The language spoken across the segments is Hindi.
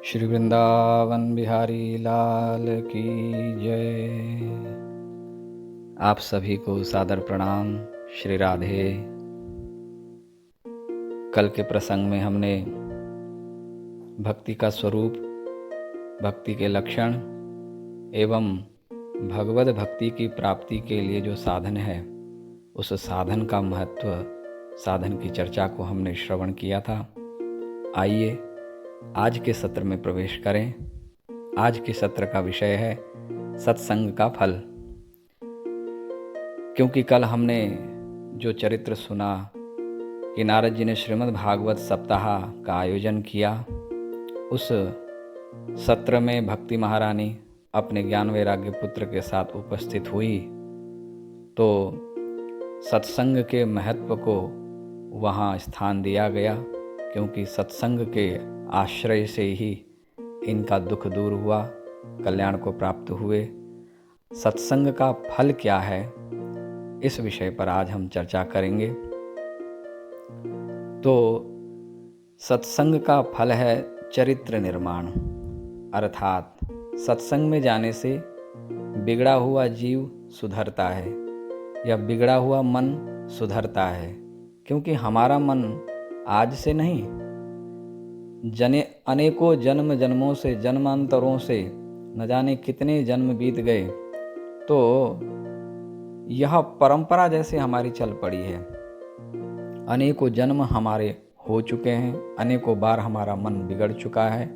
श्री वृंदावन बिहारी लाल की जय। आप सभी को सादर प्रणाम। श्री राधे। कल के प्रसंग में हमने भक्ति का स्वरूप, भक्ति के लक्षण एवं भगवद भक्ति की प्राप्ति के लिए जो साधन है, उस साधन का महत्व, साधन की चर्चा को हमने श्रवण किया था। आइए आज के सत्र में प्रवेश करें। आज के सत्र का विषय है सत्संग का फल। क्योंकि कल हमने जो चरित्र सुना कि नारद जी ने श्रीमद् भागवत सप्ताह का आयोजन किया, उस सत्र में भक्ति महारानी अपने ज्ञान वैराग्य पुत्र के साथ उपस्थित हुई, तो सत्संग के महत्व को वहाँ स्थान दिया गया। क्योंकि सत्संग के आश्रय से ही इनका दुख दूर हुआ, कल्याण को प्राप्त हुए। सत्संग का फल क्या है, इस विषय पर आज हम चर्चा करेंगे। तो सत्संग का फल है चरित्र निर्माण, अर्थात सत्संग में जाने से बिगड़ा हुआ जीव सुधरता है या बिगड़ा हुआ मन सुधरता है। क्योंकि हमारा मन आज से नहीं, अनेकों जन्मों से, जन्मांतरों से न जाने कितने जन्म बीत गए, तो यह परंपरा जैसे हमारी चल पड़ी है। अनेकों जन्म हमारे हो चुके हैं, अनेकों बार हमारा मन बिगड़ चुका है।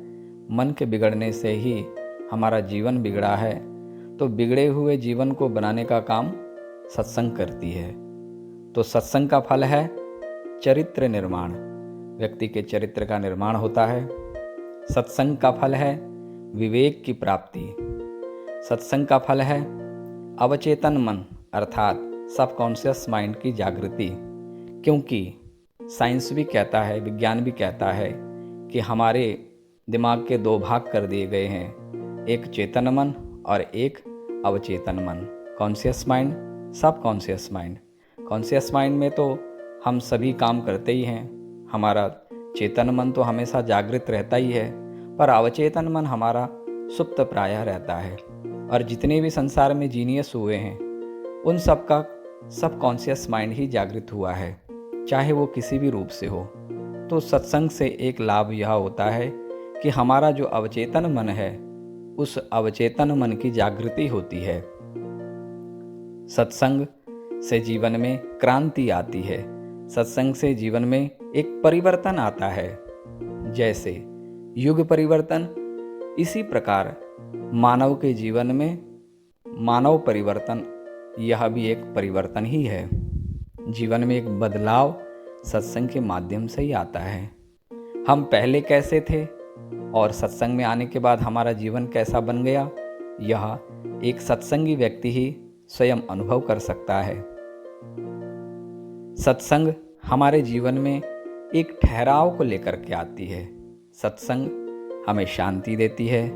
मन के बिगड़ने से ही हमारा जीवन बिगड़ा है। तो बिगड़े हुए जीवन को बनाने का काम सत्संग करती है। तो सत्संग का फल है चरित्र निर्माण, व्यक्ति के चरित्र का निर्माण होता है। सत्संग का फल है विवेक की प्राप्ति। सत्संग का फल है अवचेतन मन, अर्थात सबकॉन्शियस माइंड की जागृति। क्योंकि साइंस भी कहता है, विज्ञान भी कहता है कि हमारे दिमाग के दो भाग कर दिए गए हैं, एक चेतन मन और एक अवचेतन मन। Conscious mind, subconscious mind. Conscious mind में तो हम सभी काम करते ही हैं, हमारा चेतन मन तो हमेशा जागृत रहता ही है, पर अवचेतन मन हमारा सुप्त प्रायः रहता है। और जितने भी संसार में जीनियस हुए हैं, उन सब का सबकॉन्शियस माइंड ही जागृत हुआ है, चाहे वो किसी भी रूप से हो। तो सत्संग से एक लाभ यह होता है कि हमारा जो अवचेतन मन है, उस अवचेतन मन की जागृति होती है। सत्संग से जीवन में क्रांति आती है। सत्संग से जीवन में एक परिवर्तन आता है। जैसे युग परिवर्तन, इसी प्रकार मानव के जीवन में मानव परिवर्तन, यह भी एक परिवर्तन ही है। जीवन में एक बदलाव सत्संग के माध्यम से ही आता है। हम पहले कैसे थे और सत्संग में आने के बाद हमारा जीवन कैसा बन गया, यह एक सत्संगी व्यक्ति ही स्वयं अनुभव कर सकता है। सत्संग हमारे जीवन में एक ठहराव को लेकर के आती है। सत्संग हमें शांति देती है।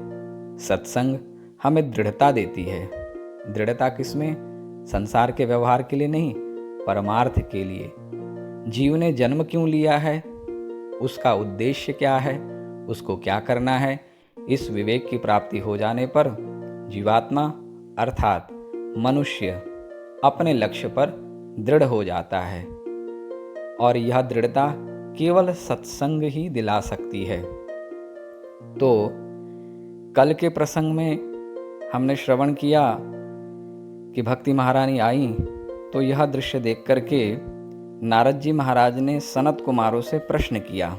सत्संग हमें दृढ़ता देती है। दृढ़ता किसमें? संसार के व्यवहार के लिए नहीं, परमार्थ के लिए। जीव ने जन्म क्यों लिया है, उसका उद्देश्य क्या है, उसको क्या करना है, इस विवेक की प्राप्ति हो जाने पर जीवात्मा अर्थात मनुष्य अपने लक्ष्य पर दृढ़ हो जाता है। और यह दृढ़ता केवल सत्संग ही दिला सकती है। तो कल के प्रसंग में हमने श्रवण किया कि भक्ति महारानी आई, तो यह दृश्य देख करके नारद जी महाराज ने सनत कुमारों से प्रश्न किया।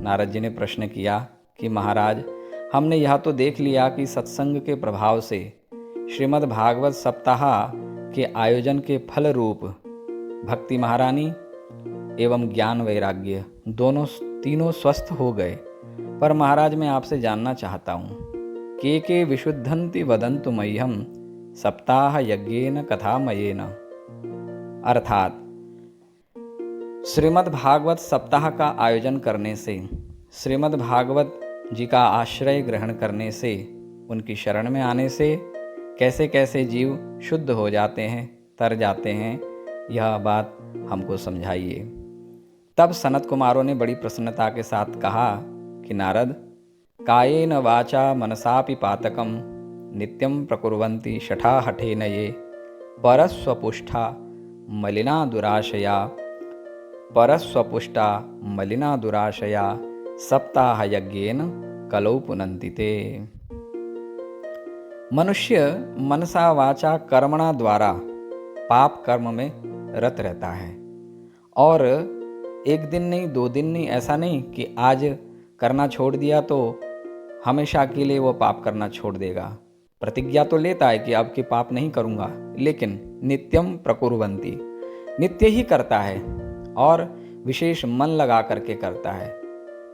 नारद जी ने प्रश्न किया कि महाराज, हमने यह तो देख लिया कि सत्संग के प्रभाव से श्रीमद् भागवत सप्ताह के आयोजन के फल रूप भक्ति महारानी एवं ज्ञान वैराग्य तीनों स्वस्थ हो गए। पर महाराज, मैं आपसे जानना चाहता हूँ, के विशुद्धन्ति वदन्तु मह्यम सप्ताह यज्ञेन कथामयेन। अर्थात श्रीमद् भागवत सप्ताह का आयोजन करने से, श्रीमद् भागवत जी का आश्रय ग्रहण करने से, उनकी शरण में आने से कैसे कैसे जीव शुद्ध हो जाते हैं, तर जाते हैं, यह बात हमको समझाइए। तब सनत कुमारों ने बड़ी प्रसन्नता के साथ कहा कि नारद, कायेन वाचा मनसापि पातकं नित्यं प्रकुर्वन्ति शठा हठेन ये परस्वपुष्टा मलिना दुराशया सप्ताह यज्ञेन कलौ पुनन्ति ते। मनुष्य मनसा वाचा कर्मणा द्वारा पाप कर्म में रत रहता है, और एक दिन नहीं, 2 दिन नहीं, ऐसा नहीं कि आज करना छोड़ दिया तो हमेशा के लिए वो पाप करना छोड़ देगा। प्रतिज्ञा तो लेता है कि अब की पाप नहीं करूँगा, लेकिन नित्यम प्रकुर्वन्ति, नित्य ही करता है और विशेष मन लगा करके करता है।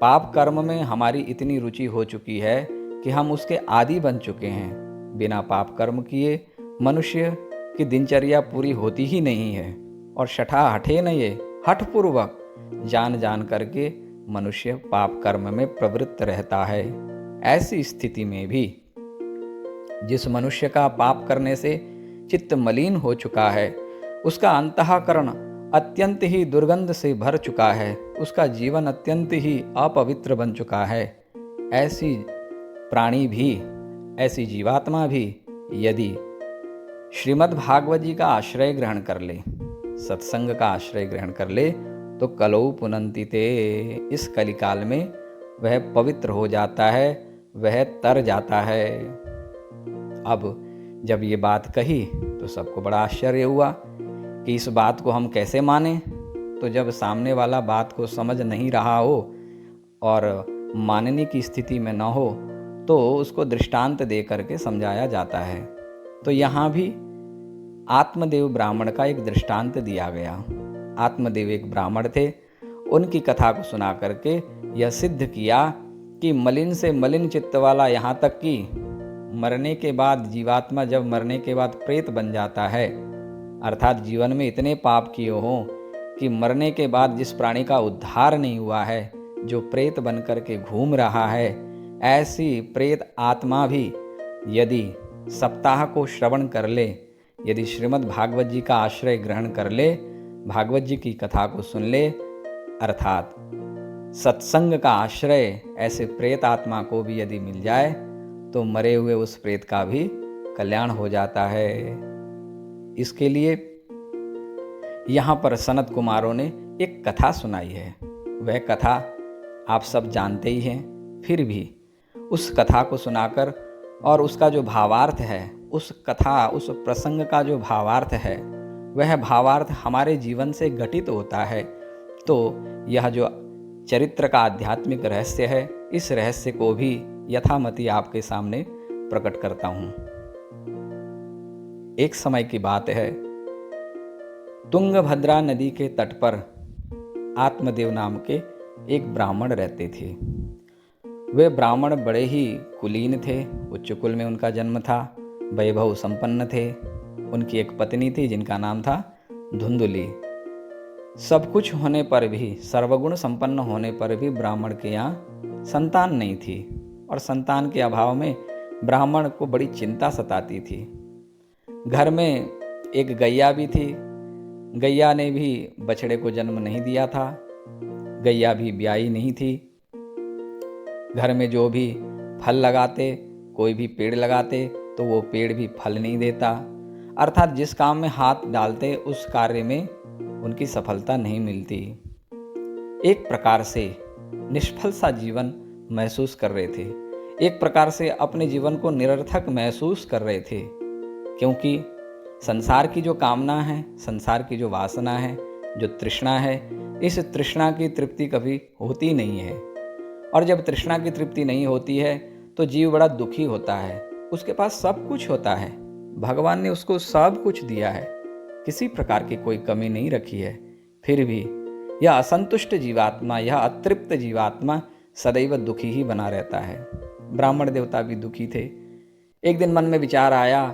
पाप कर्म में हमारी इतनी रुचि हो चुकी है कि हम उसके आदी बन चुके हैं। बिना पाप कर्म किए मनुष्य की दिनचर्या पूरी होती ही नहीं है, और शठा हठे न ये, हठपूर्वक जान जान करके मनुष्य पाप कर्म में प्रवृत्त रहता है। ऐसी स्थिति में भी जिस मनुष्य का पाप करने से चित्त मलिन हो चुका है, उसका अंतःकरण अत्यंत ही दुर्गंध से भर चुका है, उसका जीवन अत्यंत ही अपवित्र बन चुका है, ऐसी प्राणी भी, ऐसी जीवात्मा भी यदि श्रीमद् भागवत जी का आश्रय ग्रहण कर ले, सत्संग का आश्रय ग्रहण कर ले, तो कलौ पुनन्ति ते, इस कलिकाल में वह पवित्र हो जाता है, वह तर जाता है। अब जब ये बात कही तो सबको बड़ा आश्चर्य हुआ कि इस बात को हम कैसे माने। तो जब सामने वाला बात को समझ नहीं रहा हो और मानने की स्थिति में न हो, तो उसको दृष्टांत दे करके समझाया जाता है। तो यहाँ भी आत्मदेव ब्राह्मण का एक दृष्टांत दिया गया। आत्मदेव एक ब्राह्मण थे, उनकी कथा को सुना करके यह सिद्ध किया कि मलिन से मलिन चित्त वाला, यहाँ तक कि मरने के बाद जीवात्मा जब मरने के बाद प्रेत बन जाता है, अर्थात जीवन में इतने पाप किए हों कि मरने के बाद जिस प्राणी का उद्धार नहीं हुआ है, जो प्रेत बन करके घूम रहा है, ऐसी प्रेत आत्मा भी यदि सप्ताह को श्रवण कर ले, यदि श्रीमद् भागवत जी का आश्रय ग्रहण कर ले, भागवत जी की कथा को सुन ले, अर्थात सत्संग का आश्रय ऐसे प्रेत आत्मा को भी यदि मिल जाए, तो मरे हुए उस प्रेत का भी कल्याण हो जाता है। इसके लिए यहाँ पर सनत कुमारों ने एक कथा सुनाई है। वह कथा आप सब जानते ही हैं, फिर भी उस कथा को सुनाकर और उसका जो भावार्थ है, उस कथा, उस प्रसंग का जो भावार्थ है, वह भावार्थ हमारे जीवन से घटित होता है। तो यह जो चरित्र का आध्यात्मिक रहस्य है, इस रहस्य को भी यथामति आपके सामने प्रकट करता हूँ। एक समय की बात है, तुंगभद्रा नदी के तट पर आत्मदेव नाम के एक ब्राह्मण रहते थे। वे ब्राह्मण बड़े ही कुलीन थे, उच्च कुल में उनका जन्म था, वैभव संपन्न थे। उनकी एक पत्नी थी जिनका नाम था धुंधुली। सब कुछ होने पर भी, सर्वगुण संपन्न होने पर भी ब्राह्मण के यहाँ संतान नहीं थी, और संतान के अभाव में ब्राह्मण को बड़ी चिंता सताती थी। घर में एक गैया भी थी, गैया ने भी बछड़े को जन्म नहीं दिया था, गैया भी ब्याही नहीं थी। घर में जो भी फल लगाते, कोई भी पेड़ लगाते, तो वो पेड़ भी फल नहीं देता, अर्थात जिस काम में हाथ डालते उस कार्य में उनकी सफलता नहीं मिलती। एक प्रकार से निष्फल सा जीवन महसूस कर रहे थे, एक प्रकार से अपने जीवन को निरर्थक महसूस कर रहे थे, क्योंकि संसार की जो कामना है, संसार की जो वासना है, जो तृष्णा है, इस तृष्णा की तृप्ति कभी होती नहीं है। और जब तृष्णा की तृप्ति नहीं होती है तो जीव बड़ा दुखी होता है। उसके पास सब कुछ होता है, भगवान ने उसको सब कुछ दिया है, किसी प्रकार की कोई कमी नहीं रखी है, फिर भी यह असंतुष्ट जीवात्मा, यह अतृप्त जीवात्मा सदैव दुखी ही बना रहता है। ब्राह्मण देवता भी दुखी थे। एक दिन मन में विचार आया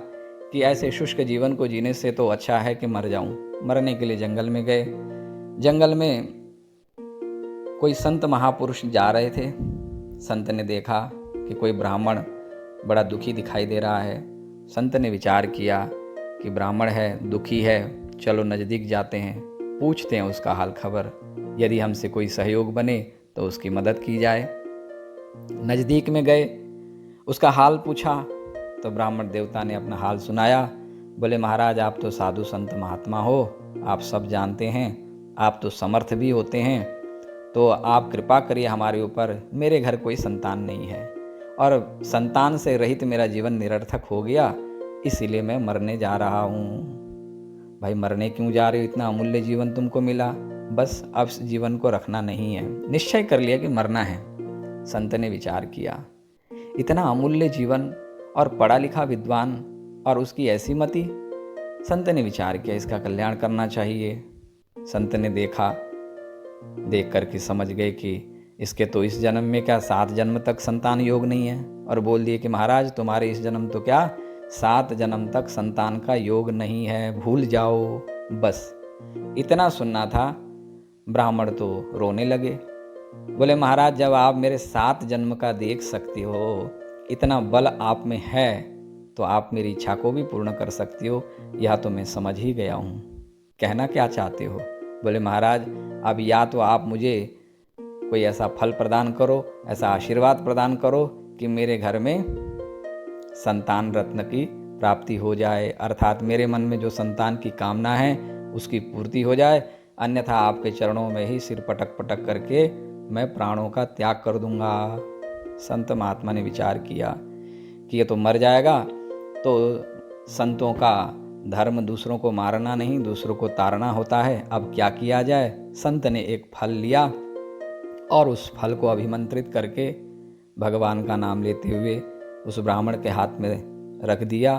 कि ऐसे शुष्क जीवन को जीने से तो अच्छा है कि मर जाऊं। मरने के लिए जंगल में गए। जंगल में कोई संत महापुरुष जा रहे थे। संत ने देखा कि कोई ब्राह्मण बड़ा दुखी दिखाई दे रहा है। संत ने विचार किया कि ब्राह्मण है, दुखी है, चलो नज़दीक जाते हैं, पूछते हैं उसका हाल खबर, यदि हमसे कोई सहयोग बने तो उसकी मदद की जाए। नज़दीक में गए, उसका हाल पूछा तो ब्राह्मण देवता ने अपना हाल सुनाया। बोले महाराज आप तो साधु संत महात्मा हो, आप सब जानते हैं, आप तो समर्थ भी होते हैं, तो आप कृपा करिए हमारे ऊपर। मेरे घर कोई संतान नहीं है और संतान से रहित मेरा जीवन निरर्थक हो गया, इसीलिए मैं मरने जा रहा हूँ। भाई मरने क्यों जा रहे हो, इतना अमूल्य जीवन तुमको मिला, बस अब इस जीवन को रखना नहीं है, निश्चय कर लिया कि मरना है। संत ने विचार किया, इतना अमूल्य जीवन और पढ़ा लिखा विद्वान और उसकी ऐसी मति। संत ने विचार किया इसका कल्याण करना चाहिए। संत ने देखा, देख कर के समझ गए कि इसके तो इस जन्म में क्या 7 जन्म तक संतान योग नहीं है, और बोल दिए कि महाराज तुम्हारे इस जन्म तो क्या 7 जन्म तक संतान का योग नहीं है, भूल जाओ। बस इतना सुनना था। ब्राह्मण तो रोने लगे। बोले महाराज जब आप मेरे 7 जन्म का देख सकते हो, इतना बल आप में है, तो आप मेरी इच्छा को भी पूर्ण कर सकती हो, यह तो मैं समझ ही गया हूँ। कहना क्या चाहते हो? बोले महाराज अब या तो आप मुझे कोई ऐसा फल प्रदान करो, ऐसा आशीर्वाद प्रदान करो कि मेरे घर में संतान रत्न की प्राप्ति हो जाए, अर्थात मेरे मन में जो संतान की कामना है उसकी पूर्ति हो जाए, अन्यथा आपके चरणों में ही सिर पटक पटक करके मैं प्राणों का त्याग कर दूंगा। संत महात्मा ने विचार किया कि ये तो मर जाएगा, तो संतों का धर्म दूसरों को मारना नहीं, दूसरों को ताड़ना होता है। अब क्या किया जाए? संत ने एक फल लिया और उस फल को अभिमंत्रित करके भगवान का नाम लेते हुए उस ब्राह्मण के हाथ में रख दिया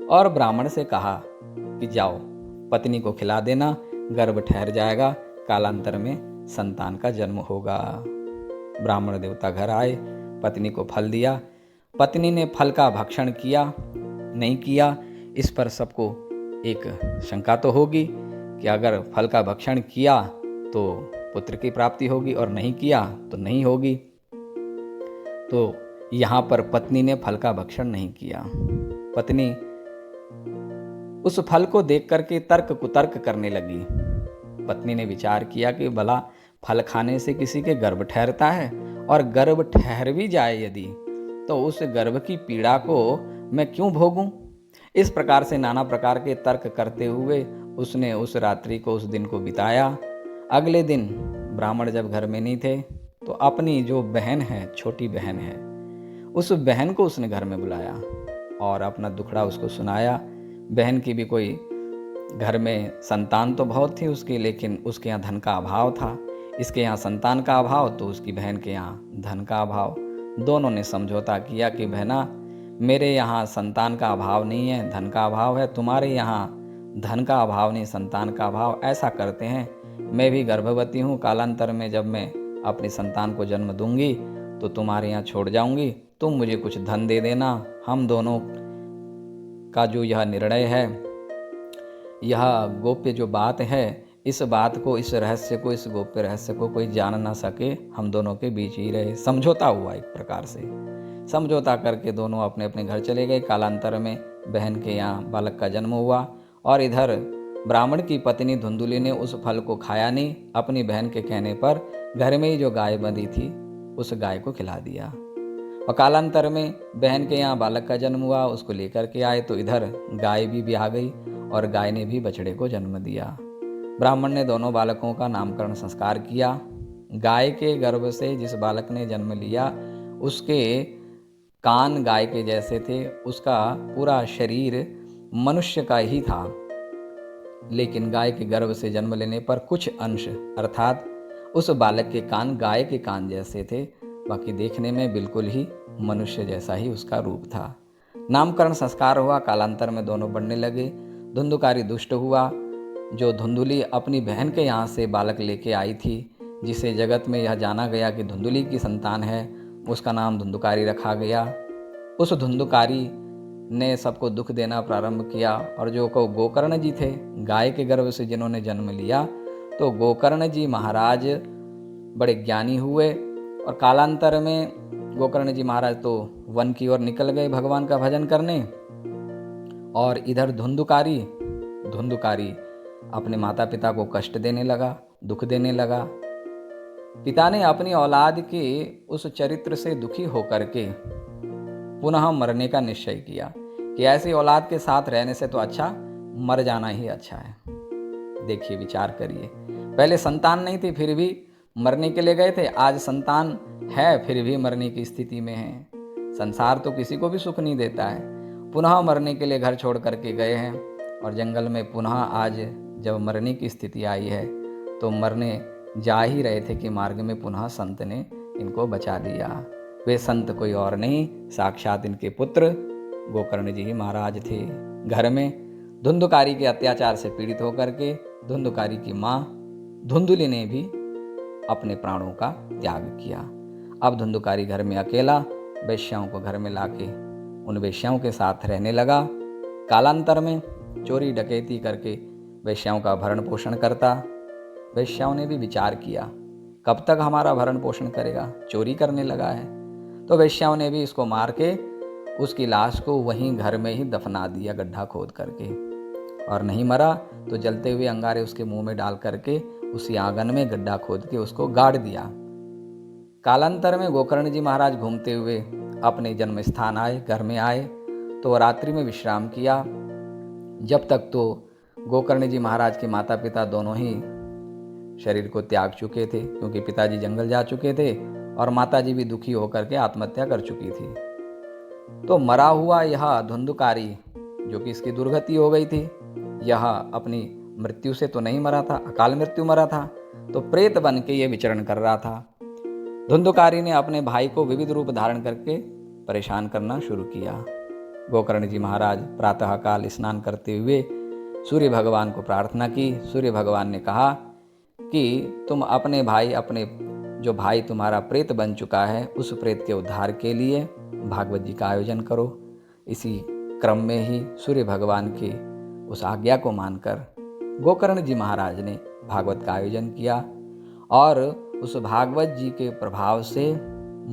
और ब्राह्मण से कहा कि जाओ पत्नी को खिला देना, गर्भ ठहर जाएगा, कालांतर में संतान का जन्म होगा। ब्राह्मण देवता घर आए, पत्नी को फल दिया। पत्नी ने फल का भक्षण किया नहीं किया, इस पर सबको एक शंका तो होगी कि अगर फल का भक्षण किया तो पुत्र की प्राप्ति होगी और नहीं किया तो नहीं होगी। तो यहाँ पर पत्नी ने फल का भक्षण नहीं किया। पत्नी उस फल को देख करके तर्क कुतर्क करने लगी। पत्नी ने विचार किया कि भला फल खाने से किसी के गर्भ ठहरता है, और गर्भ ठहर भी जाए यदि, तो उस गर्भ की पीड़ा को मैं क्यों भोगूं? इस प्रकार से नाना प्रकार के तर्क करते हुए उसने उस रात्रि को, उस दिन को बिताया। अगले दिन ब्राह्मण जब घर में नहीं थे तो अपनी जो बहन है, छोटी बहन है, उस बहन को उसने घर में बुलाया और अपना दुखड़ा उसको सुनाया। बहन की भी कोई घर में संतान तो बहुत थी उसकी, लेकिन उसके यहाँ धन का अभाव था। इसके यहाँ संतान का अभाव तो उसकी बहन के यहाँ धन का अभाव। दोनों ने समझौता किया कि बहना मेरे यहाँ संतान का अभाव नहीं है, धन का अभाव है, तुम्हारे यहाँ धन का अभाव नहीं, संतान का अभाव। ऐसा करते हैं, मैं भी गर्भवती हूँ, कालांतर में जब मैं अपनी संतान को जन्म दूंगी तो तुम्हारे यहाँ छोड़ जाऊंगी, तुम मुझे कुछ धन दे देना। हम दोनों का जो यह निर्णय है, यह गोप्य जो बात है, इस बात को, इस रहस्य को, इस गोप्य रहस्य को कोई जान ना सके, हम दोनों के बीच ही रहे। समझौता हुआ एक प्रकार से। समझौता करके दोनों अपने अपने घर चले गए। कालांतर में बहन के यहाँ बालक का जन्म हुआ और इधर ब्राह्मण की पत्नी धुंधुली ने उस फल को खाया नहीं, अपनी बहन के कहने पर घर में ही जो गाय बंधी थी उस गाय को खिला दिया। और कालांतर में बहन के यहाँ बालक का जन्म हुआ, उसको लेकर के आए तो इधर गाय भी ब्याह गई और गाय ने भी बछड़े को जन्म दिया। ब्राह्मण ने दोनों बालकों का नामकरण संस्कार किया। गाय के गर्भ से जिस बालक ने जन्म लिया उसके कान गाय के जैसे थे, उसका पूरा शरीर मनुष्य का ही था, लेकिन गाय के गर्भ से जन्म लेने पर कुछ अंश अर्थात उस बालक के कान गाय के कान जैसे थे, बाकी देखने में बिल्कुल ही मनुष्य जैसा ही उसका रूप था। नामकरण संस्कार हुआ। कालांतर में दोनों बढ़ने लगे। धुंधुकारी दुष्ट हुआ। जो धुंधुली अपनी बहन के यहाँ से बालक लेके आई थी, जिसे जगत में यह जाना गया कि धुंधुली की संतान है, उसका नाम धुंधुकारी रखा गया। उस धुंधुकारी ने सबको दुख देना प्रारंभ किया और जो को गोकर्ण जी थे, गाय के गर्भ से जिन्होंने जन्म लिया, तो गोकर्ण जी महाराज बड़े ज्ञानी हुए और कालांतर में गोकर्ण जी महाराज तो वन की ओर निकल गए भगवान का भजन करने, और इधर धुंधुकारी अपने माता पिता को कष्ट देने लगा, दुख देने लगा। पिता ने अपनी औलाद के उस चरित्र से दुखी होकर के पुनः मरने का निश्चय किया कि ऐसी औलाद के साथ रहने से तो अच्छा मर जाना ही अच्छा है। देखिए, विचार करिए, पहले संतान नहीं थी फिर भी मरने के लिए गए थे, आज संतान है फिर भी मरने की स्थिति में है। संसार तो किसी को भी सुख नहीं देता है। पुनः मरने के लिए घर छोड़ करके गए हैं और जंगल में पुनः आज जब मरने की स्थिति आई है तो मरने जा ही रहे थे कि मार्ग में पुनः संत ने इनको बचा दिया। वे संत कोई और नहीं, साक्षात इनके पुत्र गोकर्ण जी महाराज थे। घर में धुंधुकारी के अत्याचार से पीड़ित होकर के धुंधुकारी की माँ धुंधुली ने भी अपने प्राणों का त्याग किया। अब धुंधुकारी घर में अकेला वेश्याओं को घर में लाके उन वेश्याओं के साथ रहने लगा। कालांतर में चोरी डकैती करके वेश्याओं का भरण पोषण करता। वेश्याओं ने भी विचार किया, कब तक हमारा भरण पोषण करेगा, चोरी करने लगा है। तो वेश्याओं ने भी इसको मार के उसकी लाश को वहीं घर में ही दफना दिया, गड्ढा खोद करके। और नहीं मरा तो जलते हुए अंगारे उसके मुंह में डाल करके उसी आंगन में गड्ढा खोद के उसको गाड़ दिया। कालांतर में गोकर्ण जी महाराज घूमते हुए अपने जन्म स्थान आए, घर में आए तो रात्रि में विश्राम किया। जब तक तो गोकर्ण जी महाराज के माता पिता दोनों ही शरीर को त्याग चुके थे, क्योंकि पिताजी जंगल जा चुके थे और माताजी भी दुखी होकर के आत्महत्या कर चुकी थी। तो मरा हुआ यह धुंधुकारी, जो कि इसकी दुर्गति हो गई थी, यह अपनी मृत्यु से तो नहीं मरा था, अकाल मृत्यु मरा था, तो प्रेत बन के ये विचरण कर रहा था। धुंधुकारी ने अपने भाई को विविध रूप धारण करके परेशान करना शुरू किया। गोकर्ण जी महाराज प्रातःकाल स्नान करते हुए सूर्य भगवान को प्रार्थना की। सूर्य भगवान ने कहा कि तुम अपने भाई, अपने जो भाई तुम्हारा प्रेत बन चुका है, उस प्रेत के उद्धार के लिए भागवत जी का आयोजन करो। इसी क्रम में ही सूर्य भगवान की उस आज्ञा को मानकर गोकर्ण जी महाराज ने भागवत का आयोजन किया और उस भागवत जी के प्रभाव से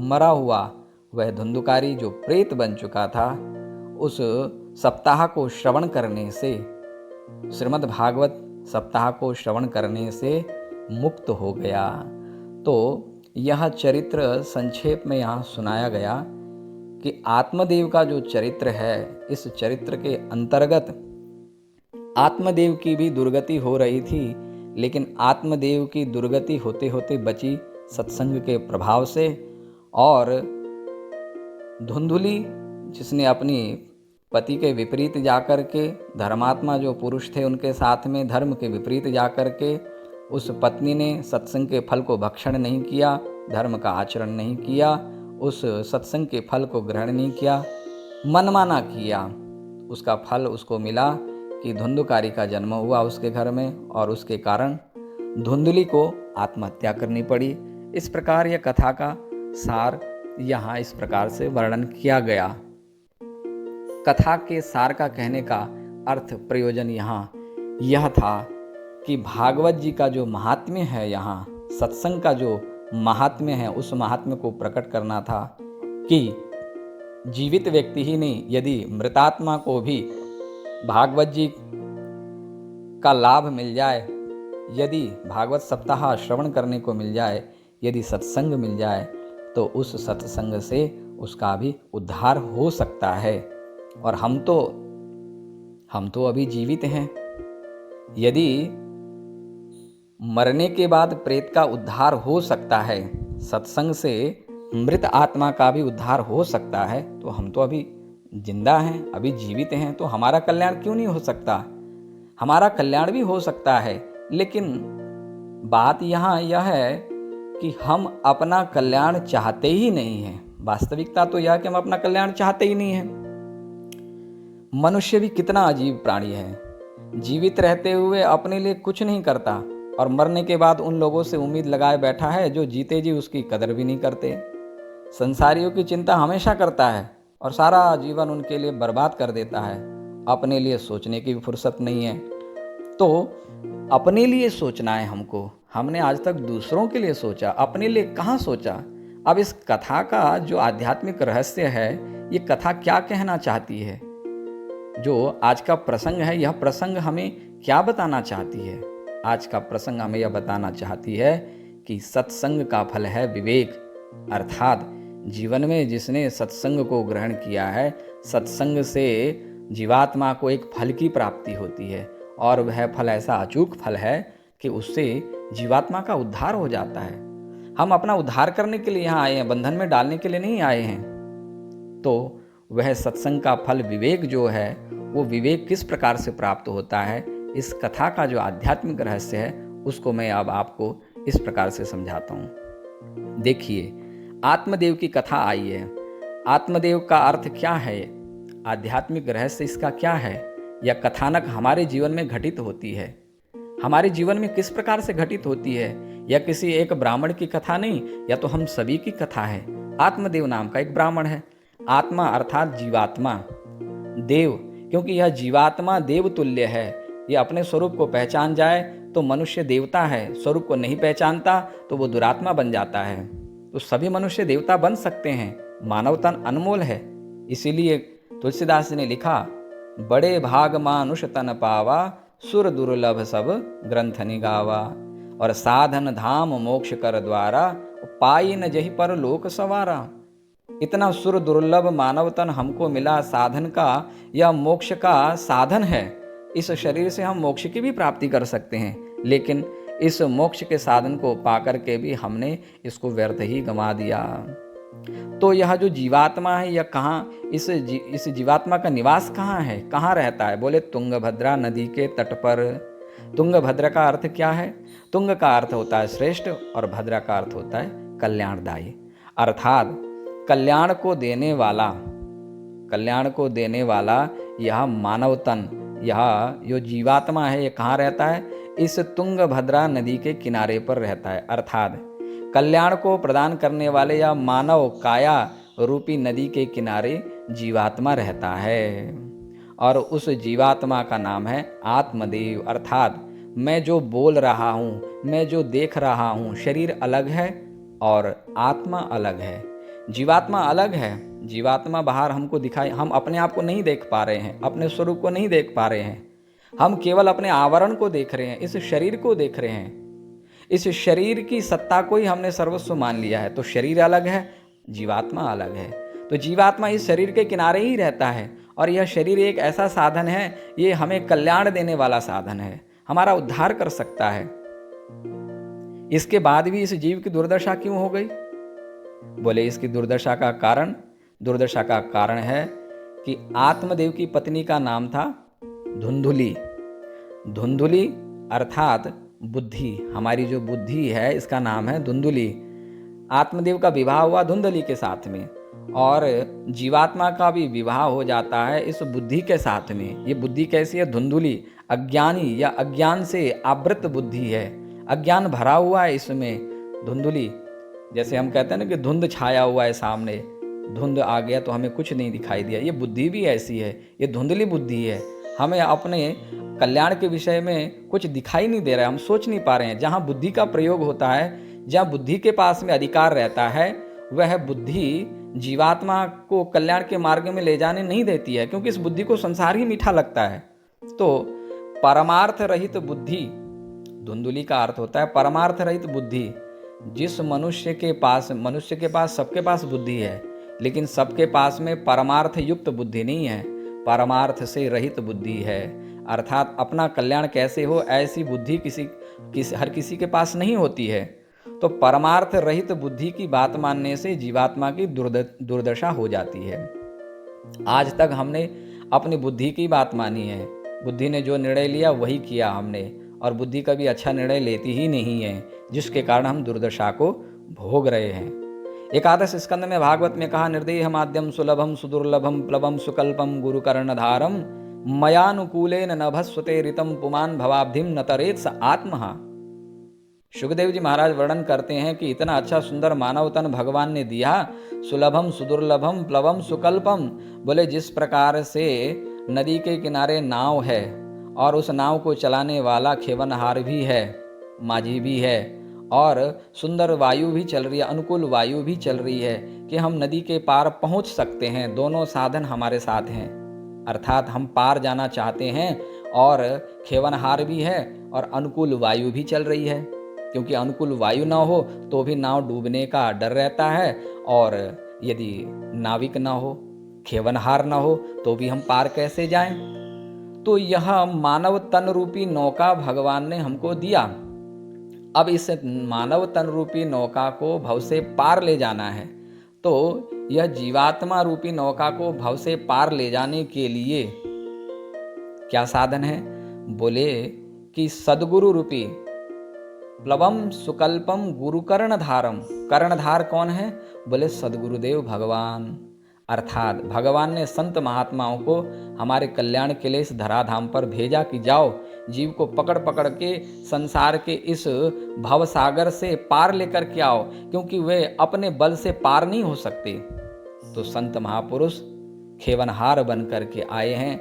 मरा हुआ वह धुंधुकारी जो प्रेत बन चुका था, उस सप्ताह को श्रवण करने से, श्रीमद् भागवत सप्ताह को श्रवण करने से मुक्त हो गया। तो यह चरित्र संक्षेप में यहाँ सुनाया गया कि आत्मदेव का जो चरित्र है, इस चरित्र के अंतर्गत आत्मदेव की भी दुर्गति हो रही थी, लेकिन आत्मदेव की दुर्गति होते होते बची सत्संग के प्रभाव से। और धुंधुली, जिसने अपनी पति के विपरीत जाकर के, धर्मात्मा जो पुरुष थे उनके साथ में धर्म के विपरीत जाकर के, उस पत्नी ने सत्संग के फल को भक्षण नहीं किया, धर्म का आचरण नहीं किया, उस सत्संग के फल को ग्रहण नहीं किया, मनमाना किया। उसका फल उसको मिला कि धुंधुकारी का जन्म हुआ उसके घर में और उसके कारण धुंधुली को आत्महत्या करनी पड़ी। इस प्रकार यह कथा का सार यहाँ इस प्रकार से वर्णन किया गया। कथा के सार का कहने का अर्थ प्रयोजन यहाँ यह था कि भागवत जी का जो महात्म्य है, यहाँ सत्संग का जो महात्म्य है, उस महात्म्य को प्रकट करना था कि जीवित व्यक्ति ही नहीं, यदि मृतात्मा को भी भागवत जी का लाभ मिल जाए, यदि भागवत सप्ताह श्रवण करने को मिल जाए, यदि सत्संग मिल जाए, तो उस सत्संग से उसका भी उद्धार हो सकता है। और हम तो अभी जीवित हैं। यदि मरने के बाद प्रेत का उद्धार हो सकता है, सत्संग से मृत आत्मा का भी उद्धार हो सकता है, तो हम तो अभी जिंदा हैं, अभी जीवित हैं, तो हमारा कल्याण क्यों नहीं हो सकता? हमारा कल्याण भी हो सकता है, लेकिन बात यहाँ यह है कि हम अपना कल्याण चाहते ही नहीं हैं। वास्तविकता तो यह कि हम अपना कल्याण चाहते ही नहीं हैं। मनुष्य भी कितना अजीब प्राणी है, जीवित रहते हुए अपने लिए कुछ नहीं करता और मरने के बाद उन लोगों से उम्मीद लगाए बैठा है जो जीते जी उसकी कदर भी नहीं करते। संसारियों की चिंता हमेशा करता है और सारा जीवन उनके लिए बर्बाद कर देता है। अपने लिए सोचने की भी फुर्सत नहीं है। तो अपने लिए सोचना है हमको। हमने आज तक दूसरों के लिए सोचा, अपने लिए कहाँ सोचा। अब इस कथा का जो आध्यात्मिक रहस्य है, ये कथा क्या कहना चाहती है, जो आज का प्रसंग है, यह प्रसंग हमें क्या बताना चाहती है? आज का प्रसंग हमें यह बताना चाहती है कि सत्संग का फल है विवेक, अर्थात जीवन में जिसने सत्संग को ग्रहण किया है, सत्संग से जीवात्मा को एक फल की प्राप्ति होती है और वह फल ऐसा अचूक फल है कि उससे जीवात्मा का उद्धार हो जाता है। हम अपना उद्धार करने के लिए यहाँ आए हैं, बंधन में डालने के लिए नहीं आए हैं। तो वह सत्संग का फल विवेक जो है, वो विवेक किस प्रकार से प्राप्त होता है, इस कथा का जो आध्यात्मिक रहस्य है उसको मैं अब आपको इस प्रकार से समझाता हूँ। देखिए, आत्मदेव की कथा आई है। आत्मदेव का अर्थ क्या है, आध्यात्मिक रहस्य इसका क्या है, यह कथानक हमारे जीवन में घटित होती है। हमारे जीवन में किस प्रकार से घटित होती है, यह किसी एक ब्राह्मण की कथा नहीं, यह तो हम सभी की कथा है। आत्मदेव नाम का एक ब्राह्मण है। आत्मा अर्थात जीवात्मा, देव क्योंकि यह जीवात्मा देव तुल्य है। यह अपने स्वरूप को पहचान जाए तो मनुष्य देवता है, स्वरूप को नहीं पहचानता तो वो दुरात्मा बन जाता है। तो सभी मनुष्य देवता बन सकते हैं, मानव तन अनमोल है। इसीलिए तुलसीदास जी ने लिखा, बड़े भाग मानुष तन पावा, सुर दुर्लभ सब ग्रंथ निगावा, और साधन धाम मोक्ष कर द्वारा, पाई न जही पर लोक सवारा। इतना सुर दुर्लभ मानव तन हमको मिला, साधन का या मोक्ष का साधन है। इस शरीर से हम मोक्ष की भी प्राप्ति कर सकते हैं, लेकिन इस मोक्ष के साधन को पाकर के भी हमने इसको व्यर्थ ही गंवा दिया। तो यह जो जीवात्मा है, यह कहाँ, इस जीवात्मा का निवास कहाँ है, कहाँ रहता है? बोले तुंगभद्रा नदी के तट पर। तुंगभद्रा का अर्थ क्या है? तुंग का अर्थ होता है श्रेष्ठ और भद्रा का अर्थ होता है कल्याणदायी, अर्थात कल्याण को देने वाला यह मानव तन, यह जो जीवात्मा है, ये कहाँ रहता है? इस तुंगभद्रा नदी के किनारे पर रहता है। अर्थात कल्याण को प्रदान करने वाले या मानव काया रूपी नदी के किनारे जीवात्मा रहता है, और उस जीवात्मा का नाम है आत्मदेव। अर्थात मैं जो बोल रहा हूँ, मैं जो देख रहा हूँ, शरीर अलग है और आत्मा अलग है। जीवात्मा अलग है, जीवात्मा बाहर हमको दिखाई, हम अपने आप को नहीं देख पा रहे हैं, अपने स्वरूप को नहीं देख पा रहे हैं, हम केवल अपने आवरण को देख रहे हैं, इस शरीर को देख रहे हैं। इस शरीर की सत्ता को ही हमने सर्वस्व मान लिया है। तो शरीर अलग है, जीवात्मा अलग है। तो जीवात्मा इस शरीर के किनारे ही रहता है, और यह शरीर एक ऐसा साधन है, ये हमें कल्याण देने वाला साधन है, हमारा उद्धार कर सकता है। इसके बाद भी इस जीव की दुर्दशा क्यों हो गई? बोले इसकी दुर्दशा का कारण है कि आत्मदेव की पत्नी का नाम था धुंधुली। धुंधुली अर्थात बुद्धि, हमारी जो बुद्धि है इसका नाम है धुंधुली। आत्मदेव का विवाह हुआ धुंधली के साथ में, और जीवात्मा का भी विवाह हो जाता है इस बुद्धि के साथ में। ये बुद्धि कैसी है? धुंधुली, अज्ञानी या अज्ञान से आवृत बुद्धि है, अज्ञान भरा हुआ है इसमें। धुंधुली, जैसे हम कहते हैं ना कि धुंध छाया हुआ है सामने, धुंध आ गया तो हमें कुछ नहीं दिखाई दिया। ये बुद्धि भी ऐसी है, ये धुंधली बुद्धि है। हमें अपने कल्याण के विषय में कुछ दिखाई नहीं दे रहा है, हम सोच नहीं पा रहे हैं। जहाँ बुद्धि का प्रयोग होता है, जहाँ बुद्धि के पास में अधिकार रहता है, वह बुद्धि जीवात्मा को कल्याण के मार्ग में ले जाने नहीं देती है, क्योंकि इस बुद्धि को संसार ही मीठा लगता है। तो परमार्थ रहित बुद्धि, धुंधुली का अर्थ होता है परमार्थ रहित बुद्धि। जिस मनुष्य के पास सबके पास बुद्धि है, लेकिन सबके पास में परमार्थ युक्त बुद्धि नहीं है, परमार्थ से रहित बुद्धि है। अर्थात अपना कल्याण कैसे हो, ऐसी बुद्धि हर किसी के पास नहीं होती है। तो परमार्थ रहित बुद्धि की बात मानने से जीवात्मा की दुर्दशा हो जाती है। आज तक हमने अपनी बुद्धि की बात मानी है, बुद्धि ने जो निर्णय लिया वही किया हमने, और बुद्धि कभी अच्छा निर्णय लेती ही नहीं है, जिसके कारण हम दुर्दशा को भोग रहे हैं। एकादश स्कंद में भागवत में कहा, निर्देह माद्यम सुलभम सुदुर्लभम प्लवम सुकल्पम गुरु कर्णधारम मयानुकूलेन नभस्वते ऋतम पुमान भवाब्धिम न तरेत स आत्महा। सुखदेव जी महाराज वर्णन करते हैं कि इतना अच्छा सुंदर मानव तन भगवान ने दिया, सुलभम सुदुर्लभम प्लवम सुकल्पम। बोले जिस प्रकार से नदी के किनारे नाव है और उस नाव को चलाने वाला खेवनहार भी है, माझी भी है, और सुंदर वायु भी चल रही है, अनुकूल वायु भी चल रही है कि हम नदी के पार पहुंच सकते हैं। दोनों साधन हमारे साथ हैं, अर्थात हम पार जाना चाहते हैं, और खेवनहार भी है और अनुकूल वायु भी चल रही है। क्योंकि अनुकूल वायु ना हो तो भी नाव डूबने का डर रहता है, और यदि नाविक ना हो, खेवनहार ना हो, तो भी हम पार कैसे जाएं। तो यह मानव तन रूपी नौका भगवान ने हमको दिया। अब इस मानव तन रूपी नौका को भव से पार ले जाना है। तो यह जीवात्मा रूपी नौका को भव से पार ले जाने के लिए क्या साधन है? बोले कि सदगुरु रूपी प्लवम सुकल्पम गुरु कर्णधारम। कर्णधार कौन है? बोले सदगुरुदेव भगवान। अर्थात भगवान ने संत महात्माओं को हमारे कल्याण के लिए इस धराधाम पर भेजा कि जाओ, जीव को पकड़ पकड़ के संसार के इस भव सागर से पार लेकर के आओ, क्योंकि वे अपने बल से पार नहीं हो सकते। तो संत महापुरुष खेवनहार बन करके आए हैं,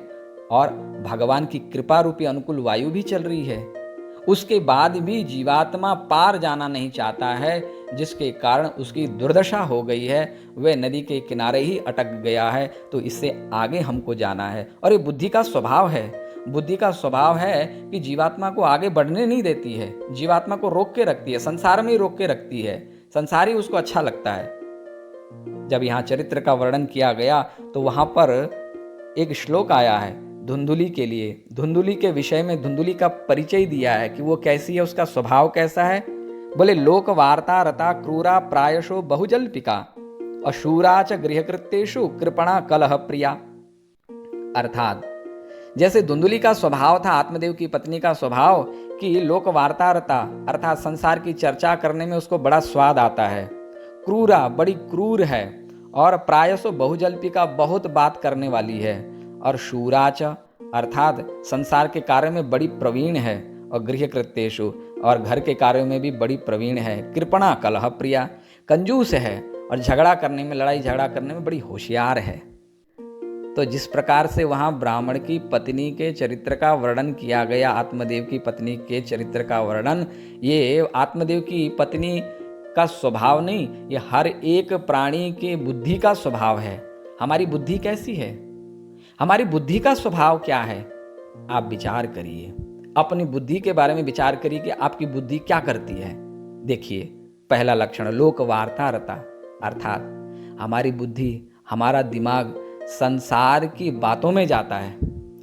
और भगवान की कृपा रूपी अनुकूल वायु भी चल रही है। उसके बाद भी जीवात्मा पार जाना नहीं चाहता है, जिसके कारण उसकी दुर्दशा हो गई है, वह नदी के किनारे ही अटक गया है। तो इससे आगे हमको जाना है, और ये बुद्धि का स्वभाव है। बुद्धि का स्वभाव है कि जीवात्मा को आगे बढ़ने नहीं देती है, जीवात्मा को रोक के रखती है, संसार में ही रोक के रखती है। संसार ही उसको अच्छा लगता है। जब यहाँ चरित्र का वर्णन किया गया तो वहां पर एक श्लोक आया है धुंधुली के लिए। धुंधुली के विषय में धुंधुली का परिचय दिया है कि वो कैसी है, उसका स्वभाव कैसा है। बोले लोक वार्ता रता क्रूरा प्रायशो बहुजल्पिका अशूरा च गृहकृत्येषु कृपणा कलह प्रिया। अर्थात जैसे धुंधुली का स्वभाव था, आत्मदेव की पत्नी का स्वभाव, कि लोक वार्ता रता अर्थात संसार की चर्चा करने में उसको बड़ा स्वाद आता है। क्रूरा, बड़ी क्रूर है, और प्रायशो बहुजल्पिका, बहुत बात करने वाली है। और शूराच अर्थात संसार के कार्य में बड़ी प्रवीण है, और गृह कृत्येषु और घर के कार्यों में भी बड़ी प्रवीण है। कृपणा कलह प्रिया, कंजूस है, और झगड़ा करने में, लड़ाई झगड़ा करने में बड़ी होशियार है। तो जिस प्रकार से वहाँ ब्राह्मण की पत्नी के चरित्र का वर्णन किया गया, आत्मदेव की पत्नी के चरित्र का वर्णन, ये आत्मदेव की पत्नी का स्वभाव नहीं, ये हर एक प्राणी के बुद्धि का स्वभाव है। हमारी बुद्धि कैसी है? हमारी बुद्धि का स्वभाव क्या है? आप विचार करिए, अपनी बुद्धि के बारे में विचार करिए कि आपकी बुद्धि क्या करती है। देखिए, पहला लक्षण लोक वार्ता रता, अर्थात हमारी बुद्धि, हमारा दिमाग संसार की बातों में जाता है।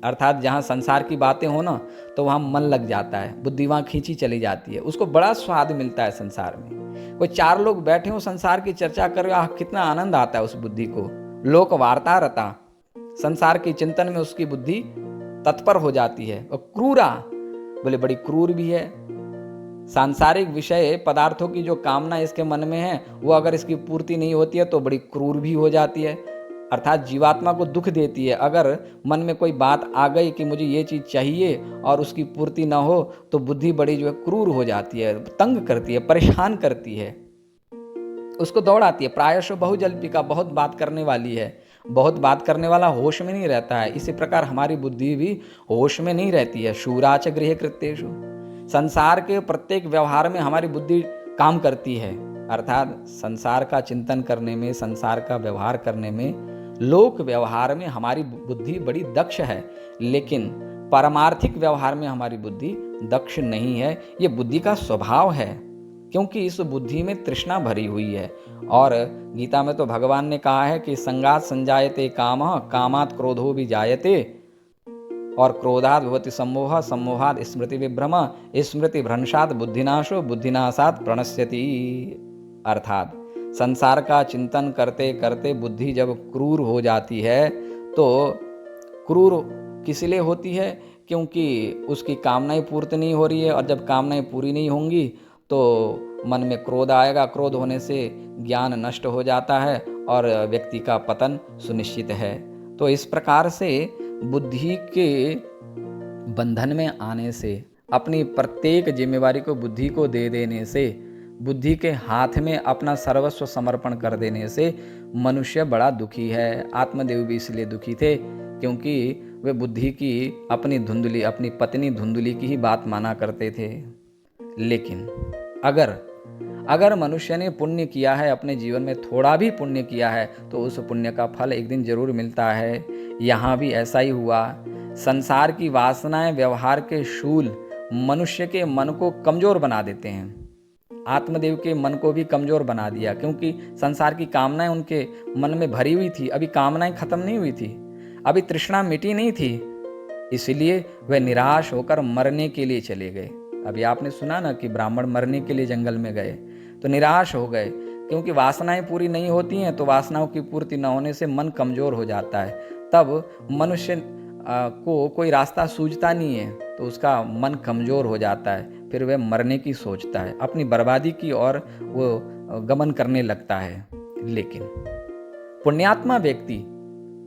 अर्थात जहाँ संसार की बातें हो ना, तो वहाँ मन लग जाता है, बुद्धि वहाँ खींची चली जाती है, उसको बड़ा स्वाद मिलता है संसार में। कोई चार लोग बैठे हो, संसार की चर्चा कर रहे हो, कितना आनंद आता है उस बुद्धि को। लोक वार्ता रता, संसार के चिंतन में उसकी बुद्धि तत्पर हो जाती है। और क्रूरा, बोले बड़ी क्रूर भी है। सांसारिक विषय पदार्थों की जो कामना इसके मन में है, वो अगर इसकी पूर्ति नहीं होती है तो बड़ी क्रूर भी हो जाती है, अर्थात जीवात्मा को दुख देती है। अगर मन में कोई बात आ गई कि मुझे ये चीज़ चाहिए और उसकी पूर्ति ना हो, तो बुद्धि बड़ी जो है क्रूर हो जाती है, तंग करती है, परेशान करती है, उसको दौड़ाती है। प्रायश बहुजल्पिका, बहुत बात करने वाली है। बहुत बात करने वाला होश में नहीं रहता है। इसी प्रकार हमारी बुद्धि भी होश में नहीं रहती है। शूराच गृह कृत्येषु, संसार के प्रत्येक व्यवहार में हमारी बुद्धि काम करती है, अर्थात संसार का चिंतन करने में, संसार का व्यवहार करने में, लोक व्यवहार में हमारी बुद्धि बड़ी दक्ष है, लेकिन पारमार्थिक व्यवहार में हमारी बुद्धि दक्ष नहीं है। ये बुद्धि का स्वभाव है, क्योंकि इस बुद्धि में तृष्णा भरी हुई है। और गीता में तो भगवान ने कहा है कि संगात संजायते कामः, कामात् क्रोधो भी जायते, और क्रोधात् भवति सम्मोहः, सम्मोहात् स्मृति विभ्रमः, स्मृति भ्रंशात् बुद्धिनाशो, बुद्धिनाशात् प्रणश्यति। अर्थात संसार का चिंतन करते करते बुद्धि जब क्रूर हो जाती है, तो क्रूर किस लिए होती है? क्योंकि उसकी कामनाएं पूर्ति नहीं हो रही है, और जब कामनाएं पूरी नहीं होंगी तो मन में क्रोध आएगा। क्रोध होने से ज्ञान नष्ट हो जाता है और व्यक्ति का पतन सुनिश्चित है। तो इस प्रकार से बुद्धि के बंधन में आने से, अपनी प्रत्येक जिम्मेवारी को बुद्धि को दे देने से, बुद्धि के हाथ में अपना सर्वस्व समर्पण कर देने से मनुष्य बड़ा दुखी है। आत्मदेव भी इसलिए दुखी थे क्योंकि वे बुद्धि की, अपनी पत्नी धुंधुली की ही बात माना करते थे। लेकिन अगर मनुष्य ने पुण्य किया है, अपने जीवन में थोड़ा भी पुण्य किया है, तो उस पुण्य का फल एक दिन जरूर मिलता है। यहाँ भी ऐसा ही हुआ। संसार की वासनाएं, व्यवहार के शूल मनुष्य के मन को कमजोर बना देते हैं। आत्मदेव के मन को भी कमजोर बना दिया, क्योंकि संसार की कामनाएं उनके मन में भरी हुई थी। अभी कामनाएं खत्म नहीं हुई थी, अभी तृष्णा मिटी नहीं थी, इसलिए वह निराश होकर मरने के लिए चले गए। अभी आपने सुना ना कि ब्राह्मण मरने के लिए जंगल में गए, तो निराश हो गए, क्योंकि वासनाएं पूरी नहीं होती हैं, तो वासनाओं की पूर्ति न होने से मन कमजोर हो जाता है। तब मनुष्य को कोई रास्ता सूझता नहीं है, तो उसका मन कमजोर हो जाता है, फिर वह मरने की सोचता है, अपनी बर्बादी की ओर वो गमन करने लगता है। लेकिन पुण्यात्मा व्यक्ति,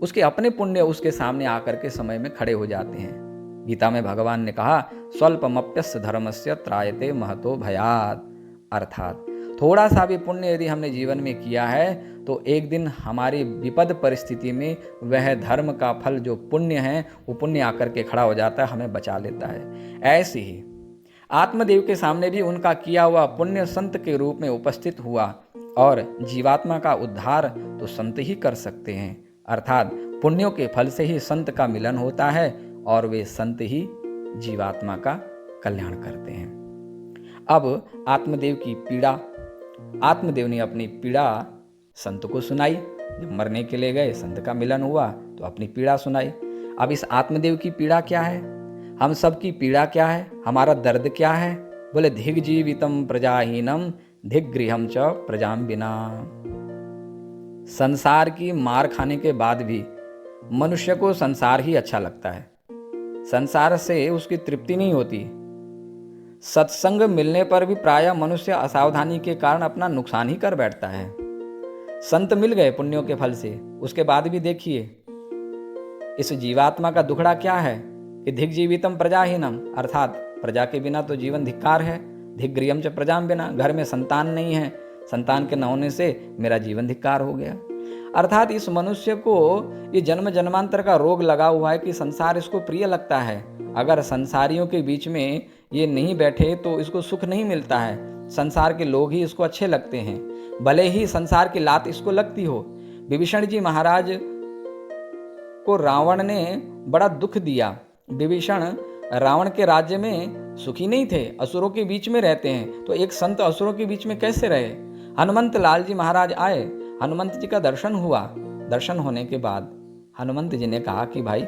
उसके अपने पुण्य उसके सामने आकर के समय में खड़े हो जाते हैं। गीता में भगवान ने कहा, स्वल्पमप्यस्य धर्मस्य त्रायते महतो भयात्, अर्थात थोड़ा सा भी पुण्य यदि हमने जीवन में किया है तो एक दिन हमारी विपद परिस्थिति में वह धर्म का फल जो पुण्य है वो पुण्य आकर के खड़ा हो जाता है, हमें बचा लेता है। ऐसे ही आत्मदेव के सामने भी उनका किया हुआ पुण्य संत के रूप में उपस्थित हुआ, और जीवात्मा का उद्धार तो संत ही कर सकते हैं। अर्थात पुण्यों के फल से ही संत का मिलन होता है, और वे संत ही जीवात्मा का कल्याण करते हैं। अब आत्मदेव की पीड़ा, आत्मदेव ने अपनी पीड़ा संत को सुनाई। जब मरने के लिए गए, संत का मिलन हुआ तो अपनी पीड़ा सुनाई। अब इस आत्मदेव की पीड़ा क्या है, हम सब की पीड़ा क्या है, हमारा दर्द क्या है? बोले, धिग जीवितम प्रजाहीनम धिग गृहम च प्रजाम बिना। संसार की मार खाने के बाद भी मनुष्य को संसार ही अच्छा लगता है, संसार से उसकी तृप्ति नहीं होती। सत्संग मिलने पर भी प्रायः मनुष्य असावधानी के कारण अपना नुकसान ही कर बैठता है। संत मिल गए पुण्यों के फल से, उसके बाद भी देखिए इस जीवात्मा का दुखड़ा क्या है कि धिक जीवितम प्रजाहीनम, अर्थात प्रजा के बिना तो जीवन धिक्कार है। धिक गृहम च प्रजाम बिना, घर में संतान नहीं है, संतान के न होने से मेरा जीवन धिक्कार हो गया। अर्थात इस मनुष्य को ये जन्म जन्मांतर का रोग लगा हुआ है कि संसार इसको प्रिय लगता है। अगर संसारियों के बीच में ये नहीं बैठे तो इसको सुख नहीं मिलता है। संसार के लोग ही इसको अच्छे लगते हैं, भले ही संसार की लात इसको लगती हो। विभीषण जी महाराज को रावण ने बड़ा दुख दिया। विभीषण रावण के राज्य में सुखी नहीं थे, असुरों के बीच में रहते हैं, तो एक संत असुरों के बीच में कैसे रहे? हनुमंत लाल जी महाराज आए, हनुमंत जी का दर्शन हुआ। दर्शन होने के बाद हनुमंत जी ने कहा कि भाई,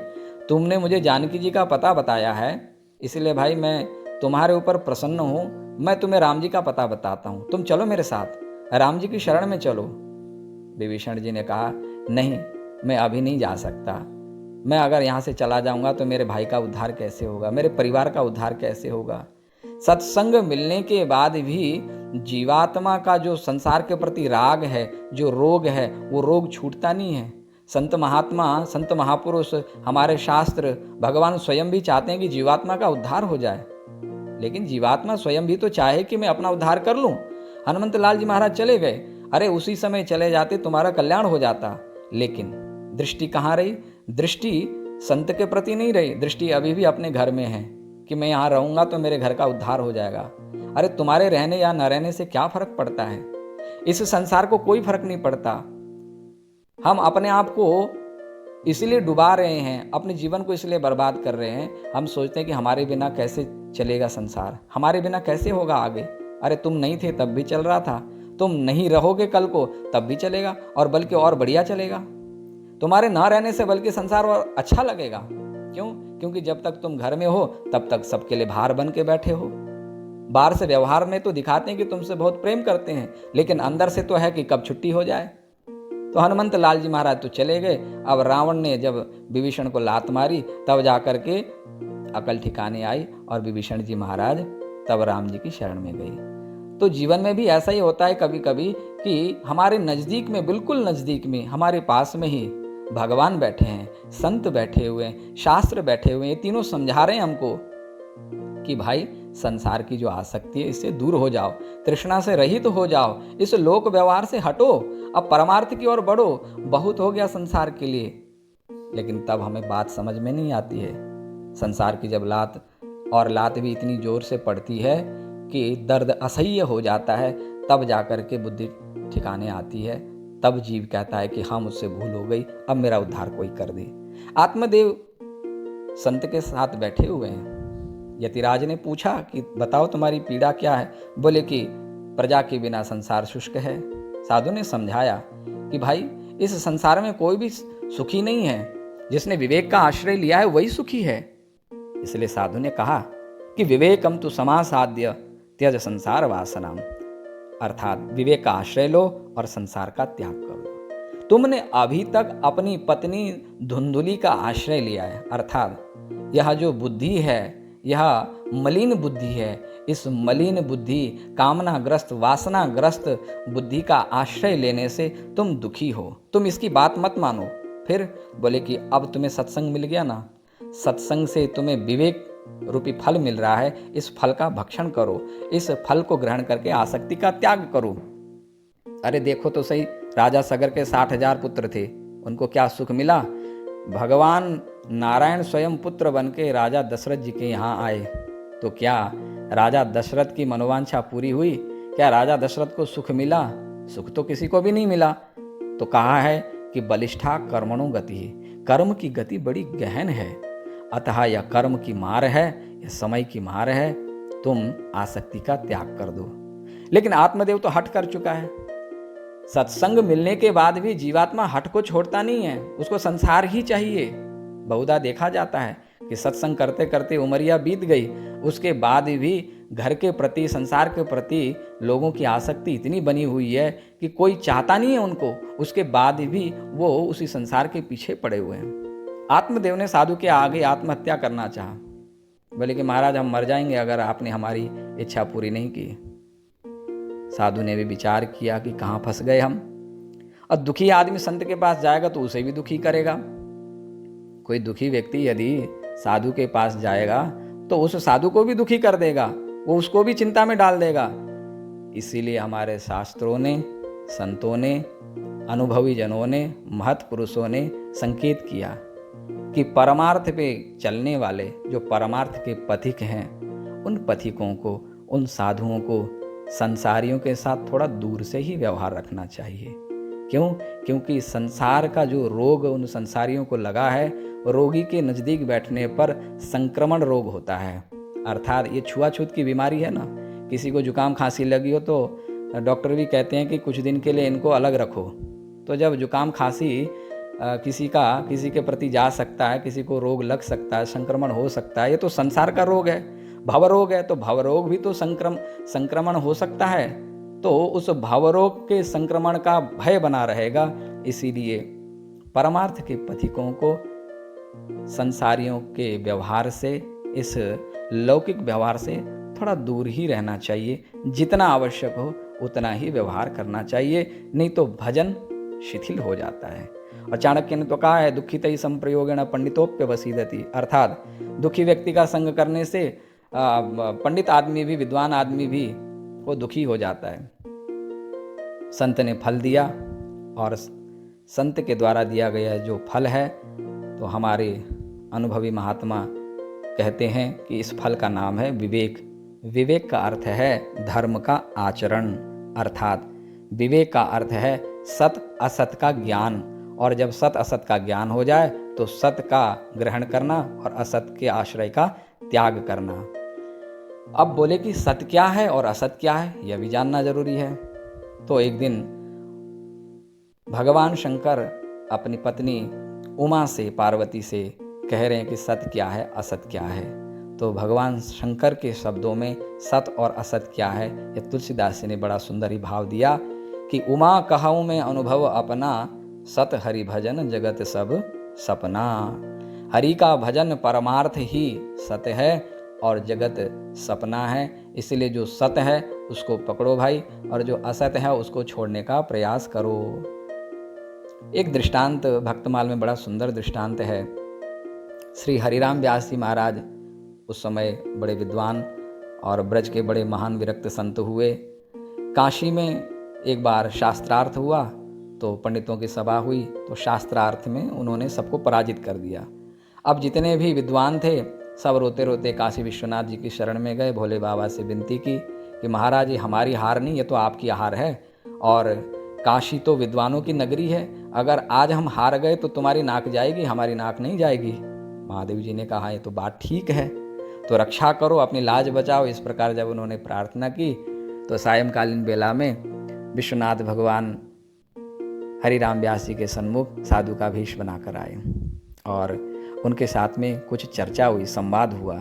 तुमने मुझे जानकी जी का पता बताया है, इसलिए भाई मैं तुम्हारे ऊपर प्रसन्न हूँ, मैं तुम्हें राम जी का पता बताता हूँ, तुम चलो मेरे साथ, राम जी की शरण में चलो। विभीषण जी ने कहा, नहीं, मैं अभी नहीं जा सकता, मैं अगर यहाँ से चला जाऊंगा तो मेरे भाई का उद्धार कैसे होगा, मेरे परिवार का उद्धार कैसे होगा? सत्संग मिलने के बाद भी जीवात्मा का जो संसार के प्रति राग है, जो रोग है, वो रोग छूटता नहीं है। संत महात्मा, संत महापुरुष, हमारे शास्त्र, भगवान स्वयं भी चाहते हैं कि जीवात्मा का उद्धार हो जाए, लेकिन जीवात्मा स्वयं भी तो चाहे कि मैं अपना उद्धार कर लूं। हनुमंत लाल जी महाराज चले गए, अरे उसी समय चले जाते तुम्हारा कल्याण हो जाता, लेकिन दृष्टि कहाँ रही? दृष्टि संत के प्रति नहीं रही, दृष्टि अभी भी अपने घर में है कि मैं यहाँ रहूंगा तो मेरे घर का उद्धार हो जाएगा। अरे तुम्हारे रहने या न रहने से क्या फर्क पड़ता है? इस संसार को कोई फर्क नहीं पड़ता। हम अपने आप को इसलिए डुबा रहे हैं, अपने जीवन को इसलिए बर्बाद कर रहे हैं। हम सोचते हैं कि हमारे बिना कैसे चलेगा संसार, हमारे बिना कैसे होगा आगे। अरे तुम नहीं थे तब भी चल रहा था, तुम नहीं रहोगे कल को तब भी चलेगा, और बल्कि और बढ़िया चलेगा। तुम्हारे ना रहने से बल्कि संसार और अच्छा लगेगा। क्यों? क्योंकि जब तक तुम घर में हो तब तक सबके लिए भार बन के बैठे हो। बाहर से व्यवहार में तो दिखाते हैं कि तुमसे बहुत प्रेम करते हैं, लेकिन अंदर से तो है कि कब छुट्टी हो जाए। तो हनुमंत लाल जी महाराज तो चले गए। अब रावण ने जब विभीषण को लात मारी तब जाकर के अकल ठिकाने आई, और विभीषण जी महाराज तब राम जी की शरण में गए। तो जीवन में भी ऐसा ही होता है कभी कभी कि हमारे नज़दीक में, बिल्कुल नज़दीक में, हमारे पास में ही भगवान बैठे हैं, संत बैठे हुए हैं, शास्त्र बैठे हुए हैं, तीनों समझा रहे हैं हमको कि भाई संसार की जो आसक्ति है इससे दूर हो जाओ, तृष्णा से रहित हो जाओ, इस लोक व्यवहार से हटो, अब परमार्थ की ओर बढ़ो, बहुत हो गया संसार के लिए। लेकिन तब हमें बात समझ में नहीं आती है। संसार की जब लात, और लात भी इतनी जोर से पड़ती है कि दर्द असह्य हो जाता है, तब जाकर के बुद्धि ठिकाने आती है, तब जीव कहता है कि हाँ मुझसे भूल हो गई, अब मेरा उद्धार कोई कर दे। आत्मदेव संत के साथ बैठे हुए हैं। यतिराज ने पूछा कि बताओ तुम्हारी पीड़ा क्या है? बोले कि प्रजा के बिना संसार शुष्क है। साधु ने समझाया कि भाई इस संसार में कोई भी सुखी नहीं है, जिसने विवेक का आश्रय लिया है वही सुखी है। इसलिए साधु ने कहा कि विवेकम तु समासाद्य त्यज संसार वासनाम, अर्थात विवेक का आश्रय लो और संसार का त्याग करो। तुमने अभी तक अपनी पत्नी धुंधुली का आश्रय लिया है, अर्थात यह जो बुद्धि है यह मलिन बुद्धि है। इस मलिन बुद्धि, कामनाग्रस्त, वासनाग्रस्त बुद्धि का आश्रय लेने से तुम दुखी हो। तुम इसकी बात मत मानो। फिर बोले कि अब तुम्हें सत्संग मिल गया ना, सत्संग से तुम्हें विवेक रूपी फल मिल रहा है, इस फल का भक्षण करो, इस फल को ग्रहण करके आसक्ति का त्याग करो। अरे देखो तो सही, राजा सगर के 60,000 पुत्र थे, उनको क्या सुख मिला? भगवान नारायण स्वयं पुत्र बन के राजा दशरथ जी के यहाँ आए, तो क्या राजा दशरथ की मनोवांछा पूरी हुई? क्या राजा दशरथ को सुख मिला? सुख तो किसी को भी नहीं मिला। तो कहा है कि बलिष्ठा कर्मणो गति, कर्म की गति बड़ी गहन है, अतः यह कर्म की मार है, यह समय की मार है, तुम आसक्ति का त्याग कर दो। लेकिन आत्मदेव तो हट कर चुका है। सत्संग मिलने के बाद भी जीवात्मा हट को छोड़ता नहीं है, उसको संसार ही चाहिए। बहुधा देखा जाता है कि सत्संग करते करते उमरिया बीत गई, उसके बाद भी घर के प्रति, संसार के प्रति लोगों की आसक्ति इतनी बनी हुई है कि कोई चाहता नहीं है उनको, उसके बाद भी वो उसी संसार के पीछे पड़े हुए हैं। आत्मदेव ने साधु के आगे आत्महत्या करना चाहा, बोले कि महाराज हम मर जाएंगे अगर आपने हमारी इच्छा पूरी नहीं की। साधु ने भी विचार किया कि कहाँ फंस गए हम। और दुखी आदमी संत के पास जाएगा तो उसे भी दुखी करेगा। कोई दुखी व्यक्ति यदि साधु के पास जाएगा तो उस साधु को भी दुखी कर देगा, वो उसको भी चिंता में डाल देगा। इसीलिए हमारे शास्त्रों ने, संतों ने, अनुभवी जनों ने, महत् पुरुषों ने संकेत किया कि परमार्थ पे चलने वाले जो परमार्थ के पथिक हैं, उन पथिकों को, उन साधुओं को संसारियों के साथ थोड़ा दूर से ही व्यवहार रखना चाहिए। क्यों? क्योंकि संसार का जो रोग उन संसारियों को लगा है, रोगी के नज़दीक बैठने पर संक्रमण रोग होता है। अर्थात ये छुआछूत की बीमारी है ना, किसी को जुकाम खांसी लगी हो तो डॉक्टर भी कहते हैं कि कुछ दिन के लिए इनको अलग रखो। तो जब जुकाम खांसी किसी के प्रति जा सकता है, किसी को रोग लग सकता है, संक्रमण हो सकता है, ये तो संसार का रोग है, भवरोग है, तो भवरोग भी तो संक्रमण हो सकता है। तो उस भवरोग के संक्रमण का भय बना रहेगा। इसीलिए परमार्थ के पथिकों को संसारियों के व्यवहार से, इस लौकिक व्यवहार से थोड़ा दूर ही रहना चाहिए। जितना आवश्यक हो उतना ही व्यवहार करना चाहिए, नहीं तो भजन शिथिल हो जाता है। और चाणक्य ने तो कहा है, दुखितै संप्रयोगेण पंडितोप्य वसीदति, अर्थात दुखी व्यक्ति का संग करने से पंडित आदमी भी, विद्वान आदमी भी वो दुखी हो जाता है। संत ने फल दिया और संत के द्वारा दिया गया जो फल है, तो हमारे अनुभवी महात्मा कहते हैं कि इस फल का नाम है विवेक। विवेक का अर्थ है धर्म का आचरण, अर्थात विवेक का अर्थ है सत असत का ज्ञान। और जब सत असत का ज्ञान हो जाए तो सत का ग्रहण करना और असत के आश्रय का त्याग करना। अब बोले कि सत्य क्या है और असत क्या है, यह भी जानना जरूरी है। तो एक दिन भगवान शंकर अपनी पत्नी उमा से, पार्वती से कह रहे हैं कि सत्य क्या है, असत क्या है। तो भगवान शंकर के शब्दों में सत और असत क्या है, यह तुलसीदास जी ने बड़ा सुंदर ही भाव दिया कि उमा कहूँ में अनुभव अपना, सत हरि भजन जगत सब सपना। हरि का भजन परमार्थ ही सत्य है और जगत सपना है। इसलिए जो सत्य है उसको पकड़ो भाई, और जो असत्य है उसको छोड़ने का प्रयास करो। एक दृष्टांत भक्तमाल में बड़ा सुंदर दृष्टांत है। श्री हरिराम व्यास जी महाराज उस समय बड़े विद्वान और ब्रज के बड़े महान विरक्त संत हुए। काशी में एक बार शास्त्रार्थ हुआ तो पंडितों की सभा हुई, तो शास्त्रार्थ में उन्होंने सबको पराजित कर दिया। अब जितने भी विद्वान थे सब रोते रोते काशी विश्वनाथ जी की शरण में गए, भोले बाबा से विनती की कि महाराज ये हमारी हार नहीं, ये तो आपकी हार है, और काशी तो विद्वानों की नगरी है, अगर आज हम हार गए तो तुम्हारी नाक जाएगी, हमारी नाक नहीं जाएगी। महादेव जी ने कहा ये तो बात ठीक है, तो रक्षा करो, अपनी लाज बचाओ। इस प्रकार जब उन्होंने प्रार्थना की तो सायंकालीन बेला में विश्वनाथ भगवान हरिराम व्यास जी के सन्मुख साधु का भेष बनाकर आए और उनके साथ में कुछ चर्चा हुई, संवाद हुआ।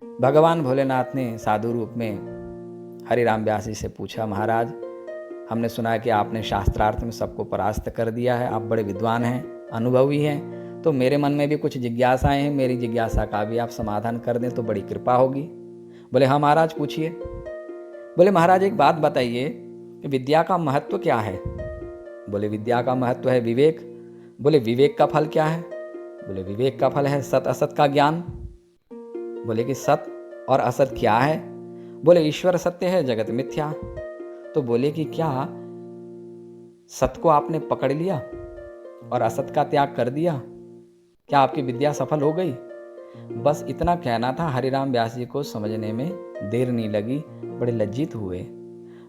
भगवान भोलेनाथ ने साधु रूप में हरिराम व्यास जी से पूछा, महाराज हमने सुना है कि आपने शास्त्रार्थ में सबको परास्त कर दिया है, आप बड़े विद्वान हैं, अनुभवी हैं, तो मेरे मन में भी कुछ जिज्ञासाएं हैं, मेरी जिज्ञासा का भी आप समाधान कर दें तो बड़ी कृपा होगी। बोले हाँ महाराज पूछिए। बोले महाराज एक बात बताइए कि विद्या का महत्व क्या है? बोले विद्या का महत्व है विवेक। बोले विवेक का फल क्या है? बोले विवेक का फल है सत असत का ज्ञान। बोले कि सत और असत क्या है? बोले ईश्वर सत्य है, जगत मिथ्या। तो बोले कि क्या सत को आपने पकड़ लिया और असत का त्याग कर दिया? क्या आपकी विद्या सफल हो गई? बस इतना कहना था। हरिराम व्यास जी को समझने में देर नहीं लगी, बड़े लज्जित हुए।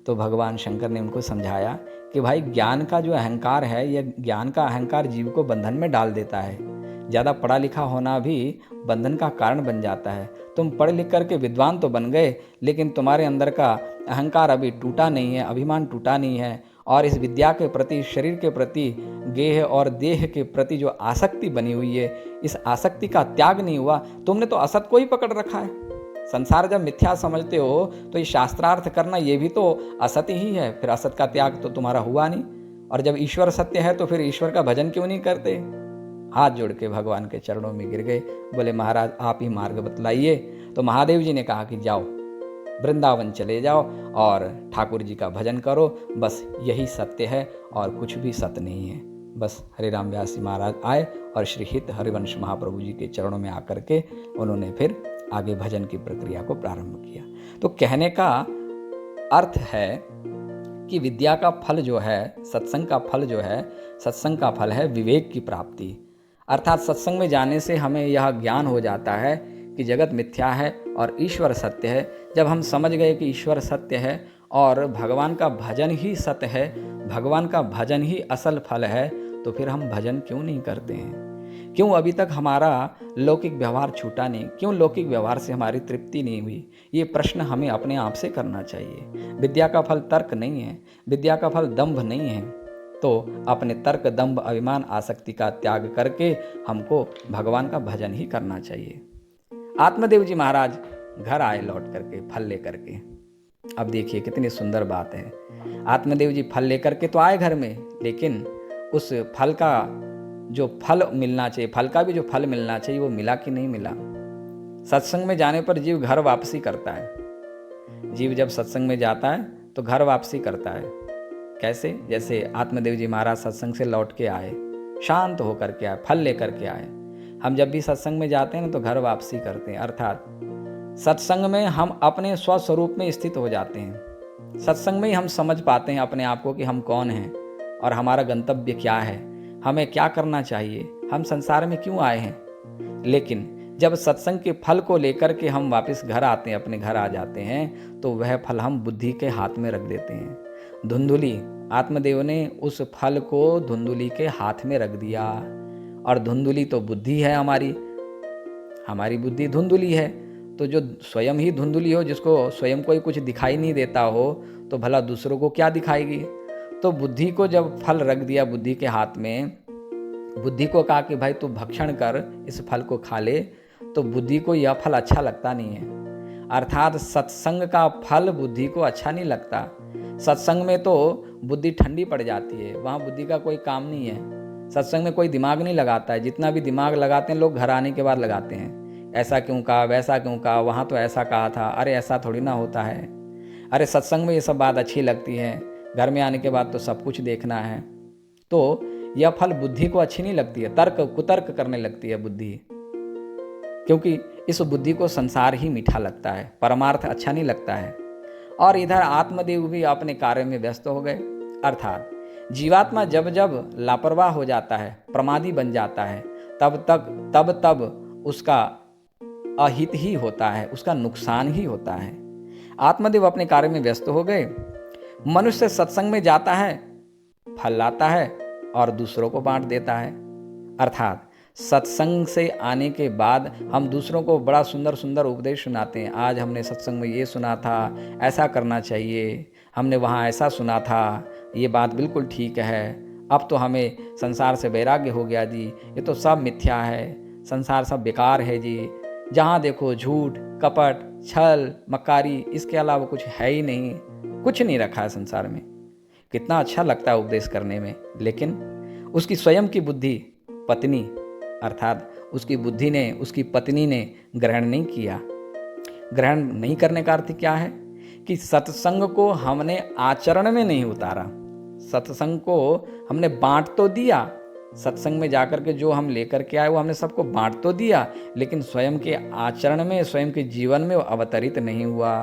तो भगवान शंकर ने उनको समझाया कि भाई ज्ञान का जो अहंकार है, यह ज्ञान का अहंकार जीव को बंधन में डाल देता है। ज़्यादा पढ़ा लिखा होना भी बंधन का कारण बन जाता है। तुम पढ़ लिख करके विद्वान तो बन गए, लेकिन तुम्हारे अंदर का अहंकार अभी टूटा नहीं है, अभिमान टूटा नहीं है, और इस विद्या के प्रति, शरीर के प्रति, गेह और देह के प्रति जो आसक्ति बनी हुई है, इस आसक्ति का त्याग नहीं हुआ। तुमने तो असत को ही पकड़ रखा है। संसार जब मिथ्या समझते हो तो ये शास्त्रार्थ करना ये भी तो असत ही है, फिर असत का त्याग तो तुम्हारा हुआ नहीं। और जब ईश्वर सत्य है तो फिर ईश्वर का भजन क्यों नहीं करते? हाथ जोड़ के भगवान के चरणों में गिर गए। बोले महाराज आप ही मार्ग बतलाइए। तो महादेव जी ने कहा कि जाओ वृंदावन चले जाओ और ठाकुर जी का भजन करो, बस यही सत्य है और कुछ भी सत्य नहीं है। बस हरिराम व्यास जी महाराज आए और श्री हित हरिवंश महाप्रभु जी के चरणों में आकर के उन्होंने फिर आगे भजन की प्रक्रिया को प्रारंभ किया। तो कहने का अर्थ है कि विद्या का फल जो है, सत्संग का फल जो है, सत्संग का फल है विवेक की प्राप्ति। अर्थात सत्संग में जाने से हमें यह ज्ञान हो जाता है कि जगत मिथ्या है और ईश्वर सत्य है। जब हम समझ गए कि ईश्वर सत्य है और भगवान का भजन ही सत्य है, भगवान का भजन ही असल फल है, तो फिर हम भजन क्यों नहीं करते हैं? क्यों अभी तक हमारा लौकिक व्यवहार छूटा नहीं? क्यों लौकिक व्यवहार से हमारी तृप्ति नहीं हुई? ये प्रश्न हमें अपने आप से करना चाहिए। विद्या का फल तर्क नहीं है, विद्या का फल दंभ नहीं है। तो अपने तर्क, दंभ, अभिमान, आसक्ति का त्याग करके हमको भगवान का भजन ही करना चाहिए। आत्मदेव जी महाराज घर आए लौट करके फल लेकर के। अब देखिए कितनी सुंदर बात है। आत्मदेव जी फल लेकर के तो आए घर में, लेकिन उस फल का जो फल मिलना चाहिए, फल का भी जो फल मिलना चाहिए, वो मिला कि नहीं मिला? सत्संग में जाने पर जीव घर वापसी करता है। जीव जब सत्संग में जाता है तो घर वापसी करता है। कैसे? जैसे आत्मदेव जी महाराज सत्संग से लौट के आए, शांत होकर के आए, फल लेकर के आए। हम जब भी सत्संग में जाते हैं तो घर वापसी करते हैं। अर्थात सत्संग में हम अपने स्वस्वरूप में स्थित हो जाते हैं। सत्संग में ही हम समझ पाते हैं अपने आप को कि हम कौन हैं और हमारा गंतव्य क्या है, हमें क्या करना चाहिए, हम संसार में क्यों आए हैं। लेकिन जब सत्संग के फल को लेकर के हम वापस घर आते हैं, अपने घर आ जाते हैं, तो वह फल हम बुद्धि के हाथ में रख देते हैं। धुंधुली, आत्मदेव ने उस फल को धुंधुली के हाथ में रख दिया। और धुंधुली तो बुद्धि है हमारी बुद्धि धुंधुली है। तो जो स्वयं ही धुंधुली हो, जिसको स्वयं को ही कुछ दिखाई नहीं देता हो, तो भला दूसरों को क्या दिखाएगी? तो बुद्धि को जब फल रख दिया बुद्धि के हाथ में, बुद्धि को कहा कि भाई तू भक्षण कर, इस फल को खा ले, तो बुद्धि को यह फल अच्छा लगता नहीं है। अर्थात सत्संग का फल बुद्धि को अच्छा नहीं लगता। सत्संग में तो बुद्धि ठंडी पड़ जाती है, वहाँ बुद्धि का कोई काम नहीं है। सत्संग में कोई दिमाग नहीं लगाता है। जितना भी दिमाग लगाते हैं लोग घर आने के बाद लगाते हैं। ऐसा क्यों कहा, वैसा क्यों कहा, वहाँ तो ऐसा कहा था, अरे ऐसा थोड़ी ना होता है। अरे सत्संग में ये सब बात अच्छी लगती है, घर में आने के बाद तो सब कुछ देखना है। तो यह फल बुद्धि को अच्छी नहीं लगती है, तर्क कुतर्क करने लगती है बुद्धि, क्योंकि इस बुद्धि को संसार ही मीठा लगता है, परमार्थ अच्छा नहीं लगता है। और इधर आत्मदेव भी अपने कार्य में व्यस्त हो गए। अर्थात जीवात्मा जब जब लापरवाह हो जाता है, प्रमादी बन जाता है, तब उसका अहित ही होता है, उसका नुकसान ही होता है। आत्मदेव अपने कार्य में व्यस्त हो गए। मनुष्य सत्संग में जाता है, फल लाता है और दूसरों को बांट देता है। अर्थात सत्संग से आने के बाद हम दूसरों को बड़ा सुंदर सुंदर उपदेश सुनाते हैं। आज हमने सत्संग में ये सुना था, ऐसा करना चाहिए, हमने वहाँ ऐसा सुना था, ये बात बिल्कुल ठीक है, अब तो हमें संसार से वैराग्य हो गया जी, ये तो सब मिथ्या है, संसार सब बेकार है जी, जहाँ देखो झूठ, कपट, छल, मक्कारी, इसके अलावा कुछ है ही नहीं, कुछ नहीं रखा है संसार में। कितना अच्छा लगता है उपदेश करने में, लेकिन उसकी स्वयं की बुद्धि, पत्नी अर्थात उसकी बुद्धि ने, उसकी पत्नी ने ग्रहण नहीं किया। ग्रहण नहीं करने का अर्थ क्या है कि सत्संग को हमने आचरण में नहीं उतारा, सत्संग को हमने बांट तो दिया, सत्संग में जाकर के जो हम लेकर के आए वो हमने सबको बांट तो दिया, लेकिन स्वयं के आचरण में, स्वयं के जीवन में वो अवतरित नहीं हुआ।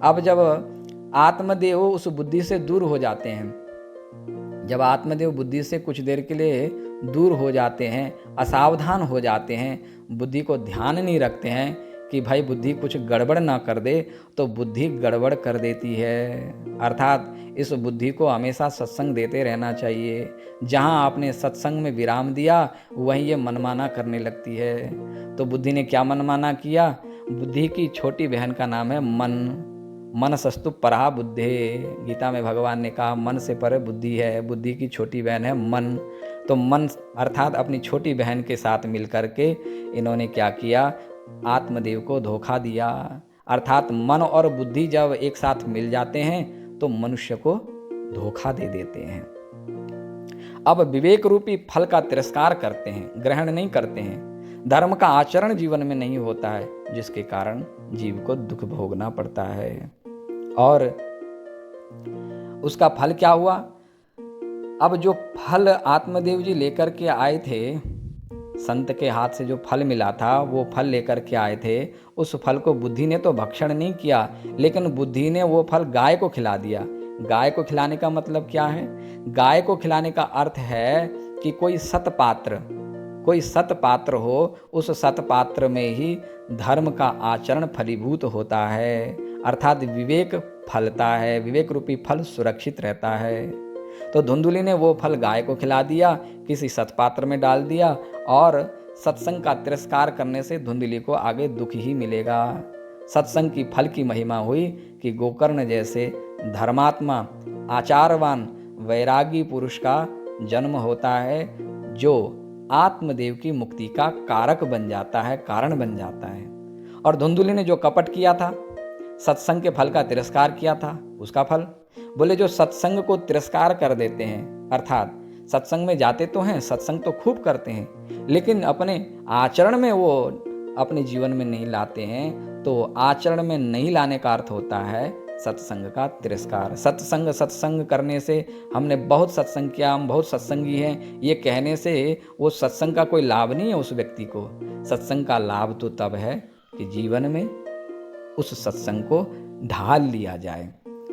अब जब आत्मदेव उस बुद्धि से दूर हो जाते हैं, जब आत्मदेव बुद्धि से कुछ देर के लिए दूर हो जाते हैं, असावधान हो जाते हैं, बुद्धि को ध्यान नहीं रखते हैं कि भाई बुद्धि कुछ गड़बड़ ना कर दे, तो बुद्धि गड़बड़ कर देती है। अर्थात इस बुद्धि को हमेशा सत्संग देते रहना चाहिए। जहाँ आपने सत्संग में विराम दिया वहीं ये मनमाना करने लगती है। तो बुद्धि ने क्या मनमाना किया? बुद्धि की छोटी बहन का नाम है मन। मनसस्तु परा बुद्धे, गीता में भगवान ने कहा मन से परे बुद्धि है, बुद्धि की छोटी बहन है मन। तो मन अर्थात अपनी छोटी बहन के साथ मिलकर के इन्होंने क्या किया? आत्मदेव को धोखा दिया। अर्थात मन और बुद्धि जब एक साथ मिल जाते हैं तो मनुष्य को धोखा दे देते हैं। अब विवेक रूपी फल का तिरस्कार करते हैं, ग्रहण नहीं करते हैं, धर्म का आचरण जीवन में नहीं होता है, जिसके कारण जीव को दुख भोगना पड़ता है। और उसका फल क्या हुआ? अब जो फल आत्मदेव जी लेकर के आए थे, संत के हाथ से जो फल मिला था वो फल लेकर के आए थे, उस फल को बुद्धि ने तो भक्षण नहीं किया, लेकिन बुद्धि ने वो फल गाय को खिला दिया। गाय को खिलाने का मतलब क्या है? गाय को खिलाने का अर्थ है कि कोई सतपात्र हो, उस सतपात्र में ही धर्म का आचरण फलीभूत होता है, अर्थात विवेक फलता है, विवेक रूपी फल सुरक्षित रहता है। तो धुंधुली ने वो फल गाय को खिला दिया, किसी सतपात्र में डाल दिया, और सत्संग का तिरस्कार करने से धुंधुली को आगे दुख ही मिलेगा। सत्संग की फल की महिमा हुई कि गोकर्ण जैसे धर्मात्मा, आचारवान, वैरागी पुरुष का जन्म होता है, जो आत्मदेव की मुक्ति का कारक बन जाता है, कारण बन जाता है। और धुंधुली ने जो कपट किया था, सत्संग के फल का तिरस्कार किया था, उसका फल बोले जो सत्संग को तिरस्कार कर देते हैं, अर्थात सत्संग में जाते तो हैं, सत्संग तो खूब करते हैं, लेकिन अपने आचरण में वो अपने जीवन में नहीं लाते हैं, तो आचरण में नहीं लाने का अर्थ होता है सत्संग का तिरस्कार। सत्संग करने से हमने बहुत सत्संग किया, हम बहुत सत्संगी हैं, ये कहने से वो सत्संग का कोई लाभ नहीं है उस व्यक्ति को। सत्संग का लाभ तो तब है कि जीवन में उस सत्संग को ढाल लिया जाए।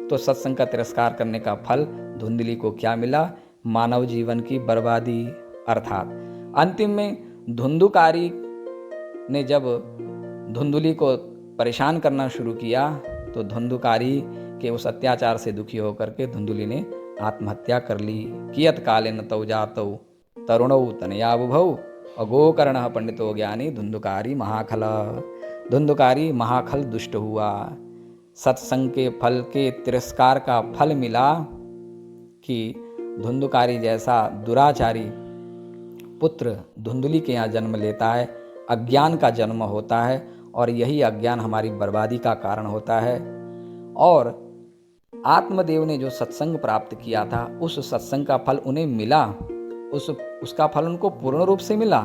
तो सत्संग का तिरस्कार करने का फल धुंधली को क्या मिला? मानव जीवन की बर्बादी। अर्थात अंतिम में धुंधुकारी ने जब धुंधुली को परेशान करना शुरू किया, तो धुंधुकारी के उस अत्याचार से दुखी होकर के धुंधुली ने आत्महत्या कर ली। कियत कालेन तौ जातौ तरुणौ तनया बुभौ अगोकर्ण पंडितो ज्ञानी धुंधुकारी महाखल। धुंधुकारी महाखल दुष्ट हुआ। सत्संग के फल के तिरस्कार का फल मिला कि धुंधुकारी जैसा दुराचारी पुत्र धुंधुली के यहाँ जन्म लेता है, अज्ञान का जन्म होता है, और यही अज्ञान हमारी बर्बादी का कारण होता है। और आत्मदेव ने जो सत्संग प्राप्त किया था, उस सत्संग का फल उन्हें मिला, उसका फल उनको पूर्ण रूप से मिला।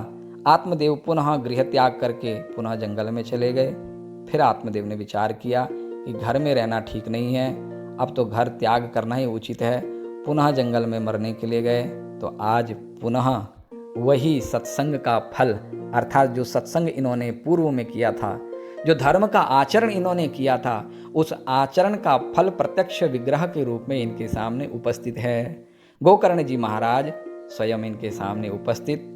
आत्मदेव पुनः गृह त्याग करके पुनः जंगल में चले गए। फिर आत्मदेव ने विचार किया कि घर में रहना ठीक नहीं है, अब तो घर त्याग करना ही उचित है। पुनः जंगल में मरने के लिए गए। तो आज पुनः वही सत्संग का फल, अर्थात जो सत्संग इन्होंने पूर्व में किया था, जो धर्म का आचरण इन्होंने किया था, उस आचरण का फल प्रत्यक्ष विग्रह के रूप में इनके सामने उपस्थित है। गोकर्ण जी महाराज स्वयं इनके सामने उपस्थित।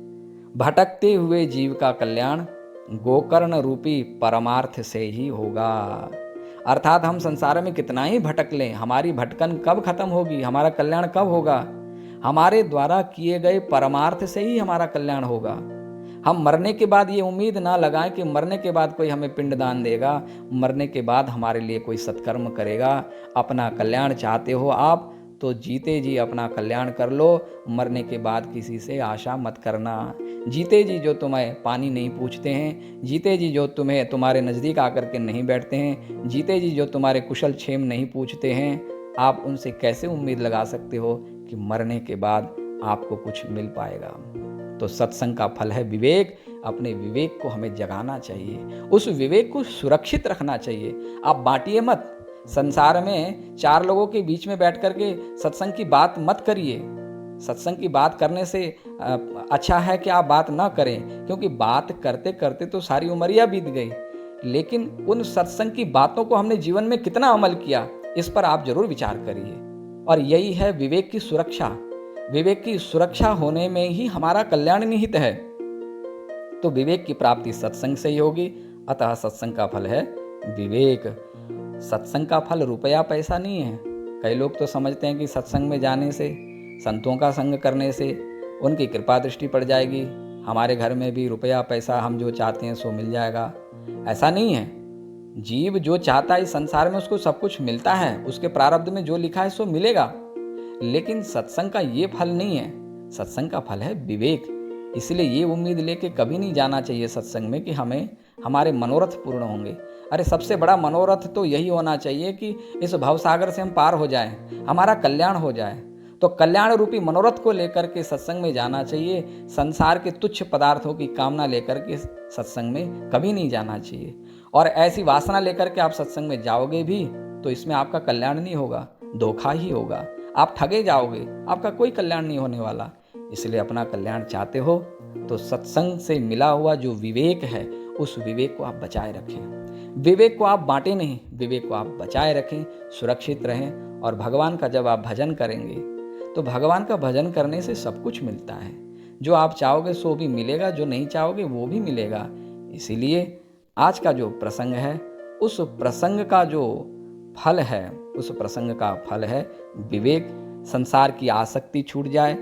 भटकते हुए जीव का कल्याण गोकर्ण रूपी परमार्थ से ही होगा। अर्थात हम संसार में कितना ही भटक लें, हमारी भटकन कब खत्म होगी, हमारा कल्याण कब होगा? हमारे द्वारा किए गए परमार्थ से ही हमारा कल्याण होगा। हम मरने के बाद ये उम्मीद ना लगाएं कि मरने के बाद कोई हमें पिंडदान देगा, मरने के बाद हमारे लिए कोई सत्कर्म करेगा। अपना कल्याण चाहते हो आप तो जीते जी अपना कल्याण कर लो, मरने के बाद किसी से आशा मत करना। जीते जी जो तुम्हें पानी नहीं पूछते हैं, जीते जी जो तुम्हें तुम्हारे नज़दीक आकर के नहीं बैठते हैं, जीते जी जो तुम्हारे कुशल क्षेम नहीं पूछते हैं, आप उनसे कैसे उम्मीद लगा सकते हो कि मरने के बाद आपको कुछ मिल पाएगा। तो सत्संग का फल है विवेक। अपने विवेक को हमें जगाना चाहिए, उस विवेक को सुरक्षित रखना चाहिए। आप बांटिए मत। संसार में चार लोगों के बीच में बैठ करके सत्संग की बात मत करिए। सत्संग की बात करने से अच्छा है कि आप बात ना करें, क्योंकि बात करते करते तो सारी उमरिया बीत गई। लेकिन उन सत्संग की बातों को हमने जीवन में कितना अमल किया, इस पर आप जरूर विचार करिए। और यही है विवेक की सुरक्षा। विवेक की सुरक्षा होने में ही हमारा कल्याण निहित है। तो विवेक की प्राप्ति सत्संग से ही होगी। अतः सत्संग का फल है विवेक। सत्संग का फल रुपया पैसा नहीं है। कई लोग तो समझते हैं कि सत्संग में जाने से, संतों का संग करने से उनकी कृपा दृष्टि पड़ जाएगी, हमारे घर में भी रुपया पैसा हम जो चाहते हैं सो मिल जाएगा। ऐसा नहीं है। जीव जो चाहता है इस संसार में उसको सब कुछ मिलता है, उसके प्रारब्ध में जो लिखा है सो मिलेगा। लेकिन सत्संग का ये फल नहीं है। सत्संग का फल है विवेक। इसलिए ये उम्मीद लेके कभी नहीं जाना चाहिए सत्संग में कि हमें हमारे मनोरथ पूर्ण होंगे। अरे सबसे बड़ा मनोरथ तो यही होना चाहिए कि इस भवसागर से हम पार हो जाएं, हमारा कल्याण हो जाए। तो कल्याण रूपी मनोरथ को लेकर के सत्संग में जाना चाहिए। संसार के तुच्छ पदार्थों की कामना लेकर के सत्संग में कभी नहीं जाना चाहिए। और ऐसी वासना लेकर के आप सत्संग में जाओगे भी तो इसमें आपका कल्याण नहीं होगा, धोखा ही होगा। आप ठगे जाओगे, आपका कोई कल्याण नहीं होने वाला। इसलिए अपना कल्याण चाहते हो तो सत्संग से मिला हुआ जो विवेक है उस विवेक को आप बचाए रखें। विवेक को आप बांटे नहीं, विवेक को आप बचाए रखें, सुरक्षित रहें। और भगवान का जब आप भजन करेंगे तो भगवान का भजन करने से सब कुछ मिलता है। जो आप चाहोगे सो भी मिलेगा, जो नहीं चाहोगे वो भी मिलेगा। इसीलिए आज का जो प्रसंग है उस प्रसंग का जो फल है, उस प्रसंग का फल है विवेक। संसार की आसक्ति छूट जाए,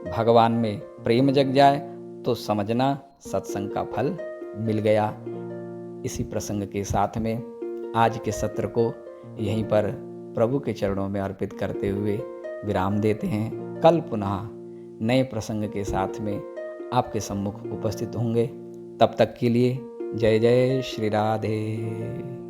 भगवान में प्रेम जग जाए तो समझना सत्संग का फल मिल गया। इसी प्रसंग के साथ में आज के सत्र को यहीं पर प्रभु के चरणों में अर्पित करते हुए विराम देते हैं। कल पुनः नए प्रसंग के साथ में आपके सम्मुख उपस्थित होंगे। तब तक के लिए जय जय श्री राधे।